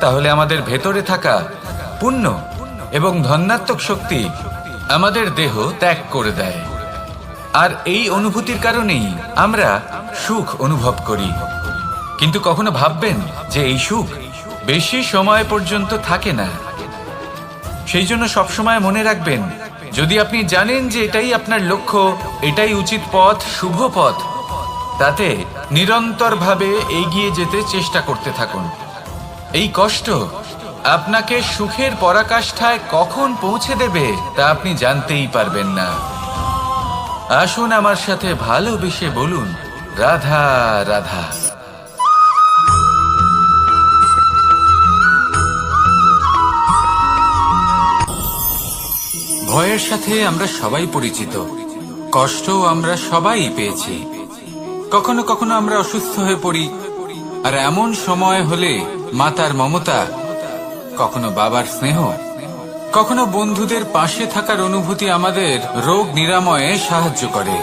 S1: তাহলে আমাদের ভেতরে থাকা পুণ্য এবং ধনাত্মক শক্তি আমাদের দেহ ত্যাগ করে দেয়। আর এই অনুভূতির কারণেই আমরা সুখ অনুভব করি। কিন্তু কখনো ভাববেন যে এই সুখ বেশি সময় পর্যন্ত থাকে না।
S3: সেই জন্য সবসময় মনে রাখবেন, যদি আপনি জানেন যে এটাই আপনার লক্ষ্য, এটাই উচিত পথ, শুভ পথ, তাতে নিরন্তরভাবে এগিয়ে যেতে চেষ্টা করতে থাকুন। এই কষ্ট আপনাকে সুখের পরাকাষ্ঠায় কখন পৌঁছে দেবে তা আপনি জানতেই পারবেন না। আসুন আমার সাথে ভালোবেসে বলুন, রাধা রাধা।
S1: ভয়ের সাথে আমরা সবাই পরিচিত, কষ্টও আমরা সবাই পেয়েছি। কখনো কখনো আমরা অসুস্থ হয়ে পড়ি, আর এমন সময় হলে মাতার মমতা, কখনো বাবার স্নেহ, কখনো বন্ধুদের পাশে থাকার অনুভূতি আমাদের রোগ নিরাময়ে সাহায্য করে।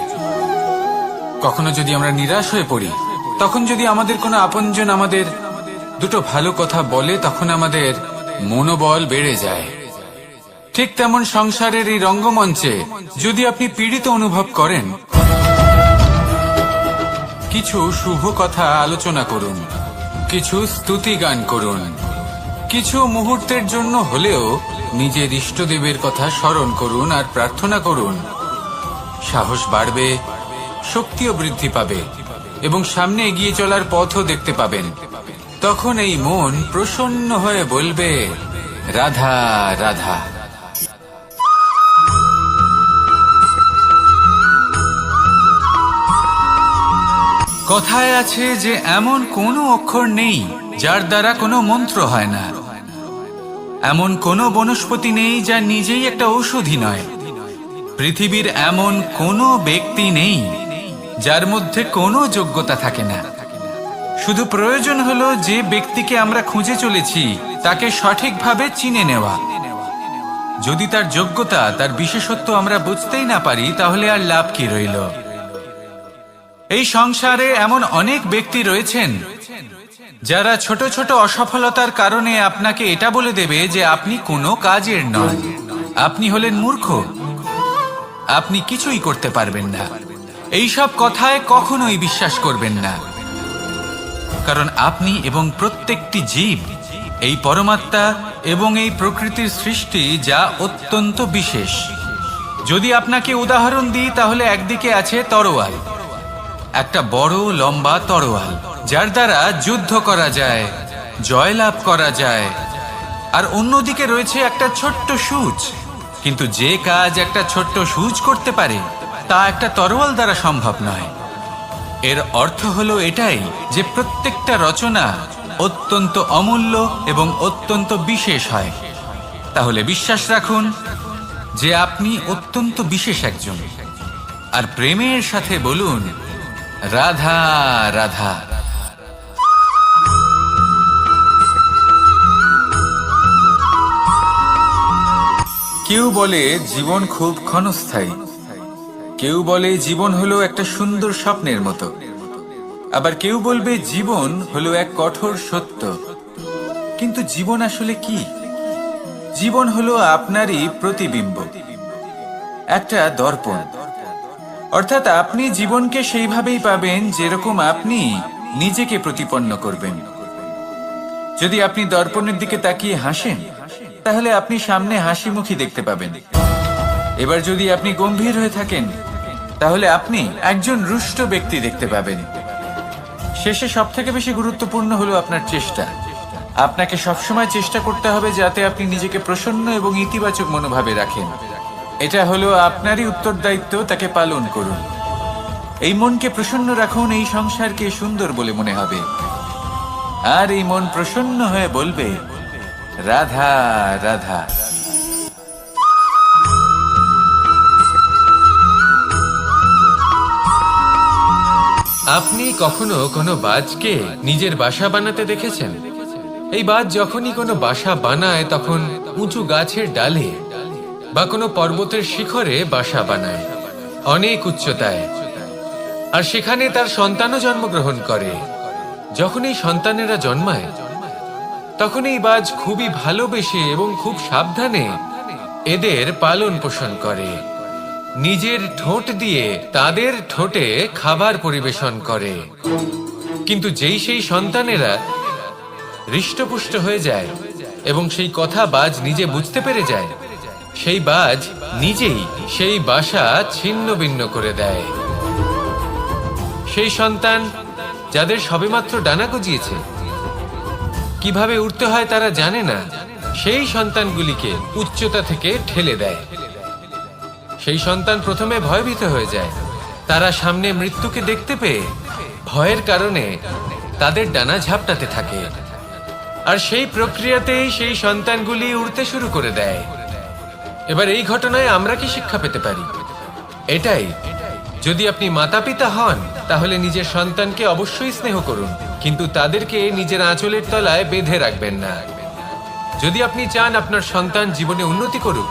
S1: কখনো যদি আমরা নিরাশ হয়ে পড়ি, তখন যদি আমাদের কোনো আপনজন আমাদের দুটো ভালো কথা বলে, তখন আমাদের মনোবল বেড়ে যায়। ঠিক তেমন সংসারের এই রঙ্গমঞ্চে যদি আপনি পীড়িত অনুভব করেন, কিছু শুভ কথা আলোচনা করুন, কিছু স্তুতি গান করুন, কিছু মুহূর্তের জন্য হলেও নিজের ইষ্টদেবের কথা স্মরণ করুন আর প্রার্থনা করুন। সাহস বাড়বে, শক্তিও বৃদ্ধি পাবে এবং সামনে এগিয়ে চলার পথও দেখতে পাবেন। তখন এই মন প্রসন্ন হয়ে বলবে, রাধা রাধা। কথায় আছে যে এমন কোনো অক্ষর নেই যার দ্বারা কোনো মন্ত্র হয় না, এমন কোনো বনস্পতি নেই যা নিজেই একটা ঔষধি নয়, পৃথিবীর এমন কোনো ব্যক্তি নেই যার মধ্যে কোনো যোগ্যতা থাকে না। শুধু প্রয়োজন হলো যে ব্যক্তিকে আমরা খুঁজে চলেছি তাকে সঠিকভাবে চিনে নেওয়া। যদি তার যোগ্যতা, তার বিশেষত্ব আমরা বুঝতেই না পারি, তাহলে আর লাভ কি রইল? এই সংসারে এমন অনেক ব্যক্তি রয়েছেন যারা ছোট ছোট অসফলতার কারণে আপনাকে এটা বলে দেবে যে আপনি কোনো কাজের নন, আপনি হলেন মূর্খ, আপনি কিছুই করতে পারবেন না। এইসব কথায় কখনোই বিশ্বাস করবেন না, কারণ আপনি এবং প্রত্যেকটি জীব এই পরমাত্মা এবং এই প্রকৃতির সৃষ্টি, যা অত্যন্ত বিশেষ। যদি আপনাকে উদাহরণ দিই, তাহলে একদিকে আছে তরোয়াল, একটা বড় লম্বা তরোয়াল, যার দ্বারা যুদ্ধ করা যায়, জয়লাভ করা যায়। আর অন্যদিকে রয়েছে একটা ছোট্ট সূচ, কিন্তু যে কাজ একটা ছোট্ট সূচ করতে পারে তা একটা তরোয়াল দ্বারা সম্ভব নয়। এর অর্থ হলো এটাই যে প্রত্যেকটা রচনা অত্যন্ত অমূল্য এবং অত্যন্ত বিশেষ হয়। তাহলে বিশ্বাস রাখুন যে আপনি অত্যন্ত বিশেষ একজন, আর প্রেমের সাথে বলুন, রাধা রাধা। কেউ বলে জীবন খুব ক্ষণস্থায়ী, কেউ বলে জীবন হলো একটা সুন্দর স্বপ্নের মতো, আবার কেউ বলবে জীবন হলো এক কঠোর সত্য। কিন্তু জীবন আসলে কি? জীবন হলো আপনারই প্রতিবিম্ব, একটা দর্পণ। অর্থাৎ আপনি জীবনকে সেইভাবেই পাবেন যেরকম আপনি নিজেকে প্রতিপন্ন করবেন। যদি আপনি দর্পণের দিকে তাকিয়ে হাসেন, তাহলে আপনি সামনে হাসি মুখী দেখতে পাবেন। এবার যদি আপনি গম্ভীর হয়ে থাকেন, তাহলে আপনি একজন রুষ্ট ব্যক্তি দেখতে পাবেন। শেষে সবথেকে বেশি গুরুত্বপূর্ণ হলো আপনার চেষ্টা। আপনাকে সবসময় চেষ্টা করতে হবে যাতে আপনি নিজেকে প্রসন্ন এবং ইতিবাচক মনোভাবে রাখেন। এটা হলো আপনারই উত্তরদায়িত্ব, তাকে পালন করুন। এই মনকে প্রসন্ন রাখুন, এই সংসারকে সুন্দর বলে মনে হবে। আর এই মন প্রসন্ন হয়ে বলবে, রাধা রাধা।
S2: আপনি কখনো কোনো বাজকে নিজের বাসা বানাতে দেখেছেন? এই বাজ যখনই কোনো বাসা বানায়, তখন উঁচু গাছের ডালে বা কোনো পর্বতের শিখরে বাসা বানায়, অনেক উচ্চতায়। আর সেখানে তার সন্তানও জন্মগ্রহণ করে। যখন এই সন্তানেরা জন্মায়, তখন এই বাজ খুবই ভালোবেসে এবং খুব সাবধানে এদের পালন পোষণ করে। নিজের ঠোঁট দিয়ে তাদের ঠোঁটে খাবার পরিবেশন করে। কিন্তু যেই সেই সন্তানেরা হৃষ্টপুষ্ট হয়ে যায়, এবং সেই কথা বাজ নিজে বুঝতে পেরে যায়, সেই বাজ নিজেই সেই বাসা ছিন্ন ভিন্ন করে দেয়। সেই সন্তান যাদের সবেমাত্র ডানা গজিয়েছে, কিভাবে উড়তে হয় তারা জানে না, সেই সন্তানগুলিকে উচ্চতা থেকে ঠেলে দেয়। সেই সন্তান প্রথমে ভয়ভীত হয়ে যায়। তারা সামনে মৃত্যুকে দেখতে পেয়ে ভয়ের কারণে তাদের ডানা ঝাপটাতে থাকে, আর সেই প্রক্রিয়াতেই সেই সন্তানগুলি উড়তে শুরু করে দেয়। এবার এই ঘটনায় আমরা কি শিক্ষা পেতে পারি? এটাই, যদি আপনি মাতা পিতা হন তাহলে নিজের সন্তানকে অবশ্যই স্নেহ করুন, কিন্তু তাদেরকে নিজের আঁচলের তলায় বেঁধে রাখবেন না। যদি আপনি চান আপনার সন্তান জীবনে উন্নতি করুক,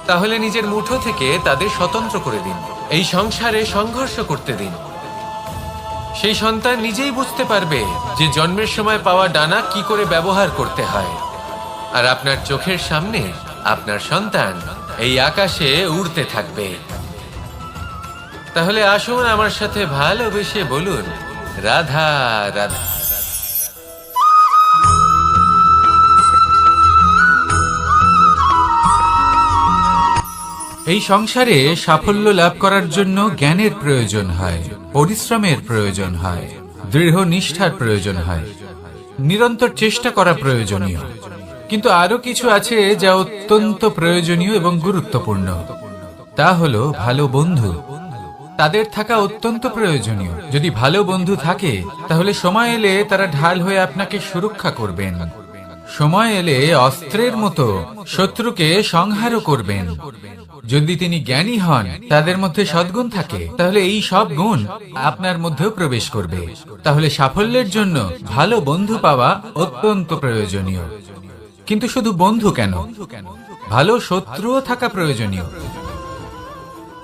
S2: তাহলে নিজের মুঠো থেকে তাদের স্বতন্ত্র করে দিন। এই সংসারে সংঘর্ষ করতে দিন। সেই সন্তান নিজেই বুঝতে পারবে যে জন্মের সময় পাওয়া ডানা কি করে ব্যবহার করতে হয়। আর আপনার চোখের সামনে আপনার সন্তান এই আকাশে উড়তে থাকবে। তাহলে আসুন আমার সাথে ভালোবেসে বলুন, রাধা রাধা।
S3: এই সংসারে সাফল্য লাভ করার জন্য জ্ঞানের প্রয়োজন হয়, পরিশ্রমের প্রয়োজন হয়, দৃঢ় নিষ্ঠার প্রয়োজন হয়, নিরন্তর চেষ্টা করা প্রয়োজনীয়। কিন্তু আরো কিছু আছে যা অত্যন্ত প্রয়োজনীয় এবং গুরুত্বপূর্ণ। তা হলো ভালো বন্ধু। তাদের থাকা অত্যন্ত প্রয়োজনীয়। যদি ভালো বন্ধু থাকে তাহলে সময় এলে তারা ঢাল হয়ে আপনাকে সুরক্ষা করবেন। সময় এলে অস্ত্রের মতো শত্রুকে সংহারও করবেন। যদি তিনি জ্ঞানী হন, তাদের মধ্যে সদ্গুণ থাকে, তাহলে এই সব গুণ আপনার মধ্যেও প্রবেশ করবে। তাহলে সাফল্যের জন্য ভালো বন্ধু পাওয়া অত্যন্ত প্রয়োজনীয়। কিন্তু শুধু বন্ধু কেন, ভালো শত্রুও থাকা প্রয়োজনীয়।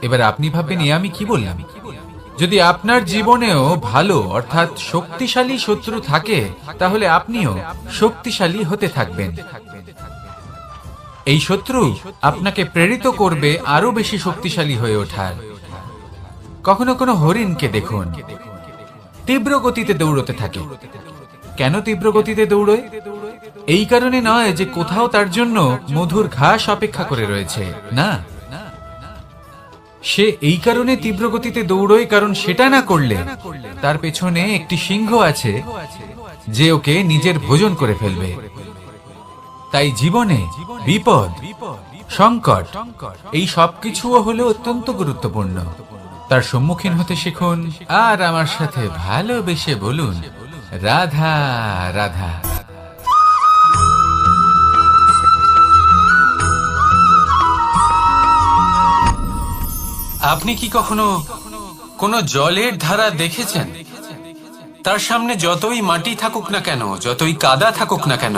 S3: এবার আপনি ভাববেন, আমি কি বললাম? যদি আপনার জীবনেও ভালো অর্থাৎ শক্তিশালী শত্রু থাকে, তাহলে আপনিও শক্তিশালী হতে থাকবেন। এই শত্রু আপনাকে প্রেরিত করবে আরো বেশি শক্তিশালী হয়ে ওঠার। কখনো কোনো হরিণকে দেখুন, তীব্র গতিতে দৌড়তে থাকে। কেন তীব্র গতিতে দৌড়য়? এই কারণে নয় যে কোথাও তার জন্য মধুর ঘাস অপেক্ষা করে রয়েছে, না। সে এই কারণে তীব্র গতিতে দৌড়য় কারণ সেটা না করলে তার পেছনে একটি সিংহ আছে যে ওকে নিজের ভোজন করে ফেলবে। তাই জীবনে বিপদ, সংকট, এই সবকিছুও হলো অত্যন্ত গুরুত্বপূর্ণ। তার সম্মুখীন হতে শিখুন আর আমার সাথে ভালোবেসে বলুন, রাধা রাধা।
S2: আপনি কি কখনো কোনো জলের ধারা দেখেছেন? তার সামনে যতই মাটি থাকুক না কেন, যতই কাদা থাকুক না কেন,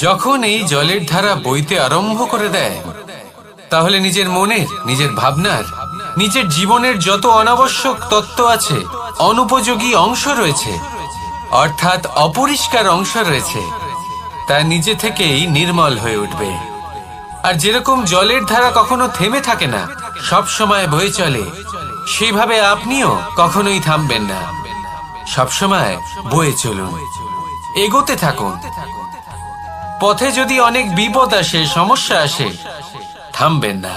S2: যখন এই জলের ধারা বইতে আরম্ভ করে দেয়, তাহলে নিজের মনের, নিজের ভাবনার, নিজের জীবনের যত অনাবশ্যক তত্ত্ব আছে, অনুপযোগী অংশ রয়েছে, অর্থাৎ অপরিষ্কার অংশ রয়েছে, তা নিজে থেকেই নির্মল হয়ে উঠবে। আর যেরকম জলের ধারা কখনো থেমে থাকে না, সব সময় বয়ে চলে, সেইভাবে আপনিও কখনোই থামবেন না। সবসময় বয়ে চলুন, এগোতে থাকুন। পথে যদি অনেক বিপদ আসে, সমস্যা আসে, থামবেন না।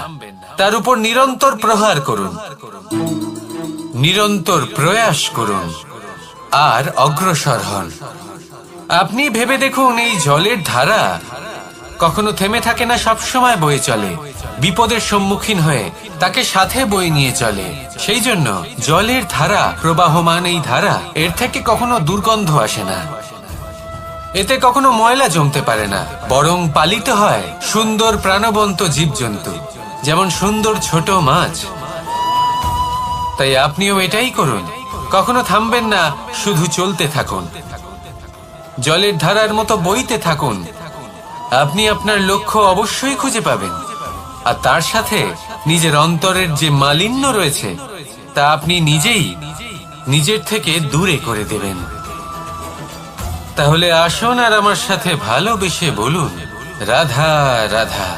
S2: তার উপর নিরন্তর প্রহার করুন, নিরন্তর প্রয়াস করুন আর অগ্রসর হন। আপনি ভেবে দেখুন, এই জলের ধারা কখনো থেমে থাকে না, সবসময় বয়ে চলে, বিপদের সম্মুখীন হয়ে তাকে সাথে বয়ে নিয়ে চলে। সেই জন্য জলের ধারা, প্রবাহমান এই ধারা, এর থেকে কখনো দুর্গন্ধ আসে না, এতে কখনো ময়লা জমতে পারে না, বরং পালিত হয় সুন্দর প্রাণবন্ত জীবজন্তু, যেমন সুন্দর ছোট মাছ। তাই আপনিও এটাই করুন, কখনো থামবেন না, শুধু চলতে থাকুন, জলের ধারার মতো বইতে থাকুন। আপনি আপনার লক্ষ্য অবশ্যই খুঁজে পাবেন, আর তার সাথে নিজের অন্তরের যে মালিন্য রয়েছে তা আপনি নিজেই নিজের থেকে দূরে করে দেবেন। তাহলে আসুন আর আমার সাথে ভালোবেসে বলুন, রাধা রাধা।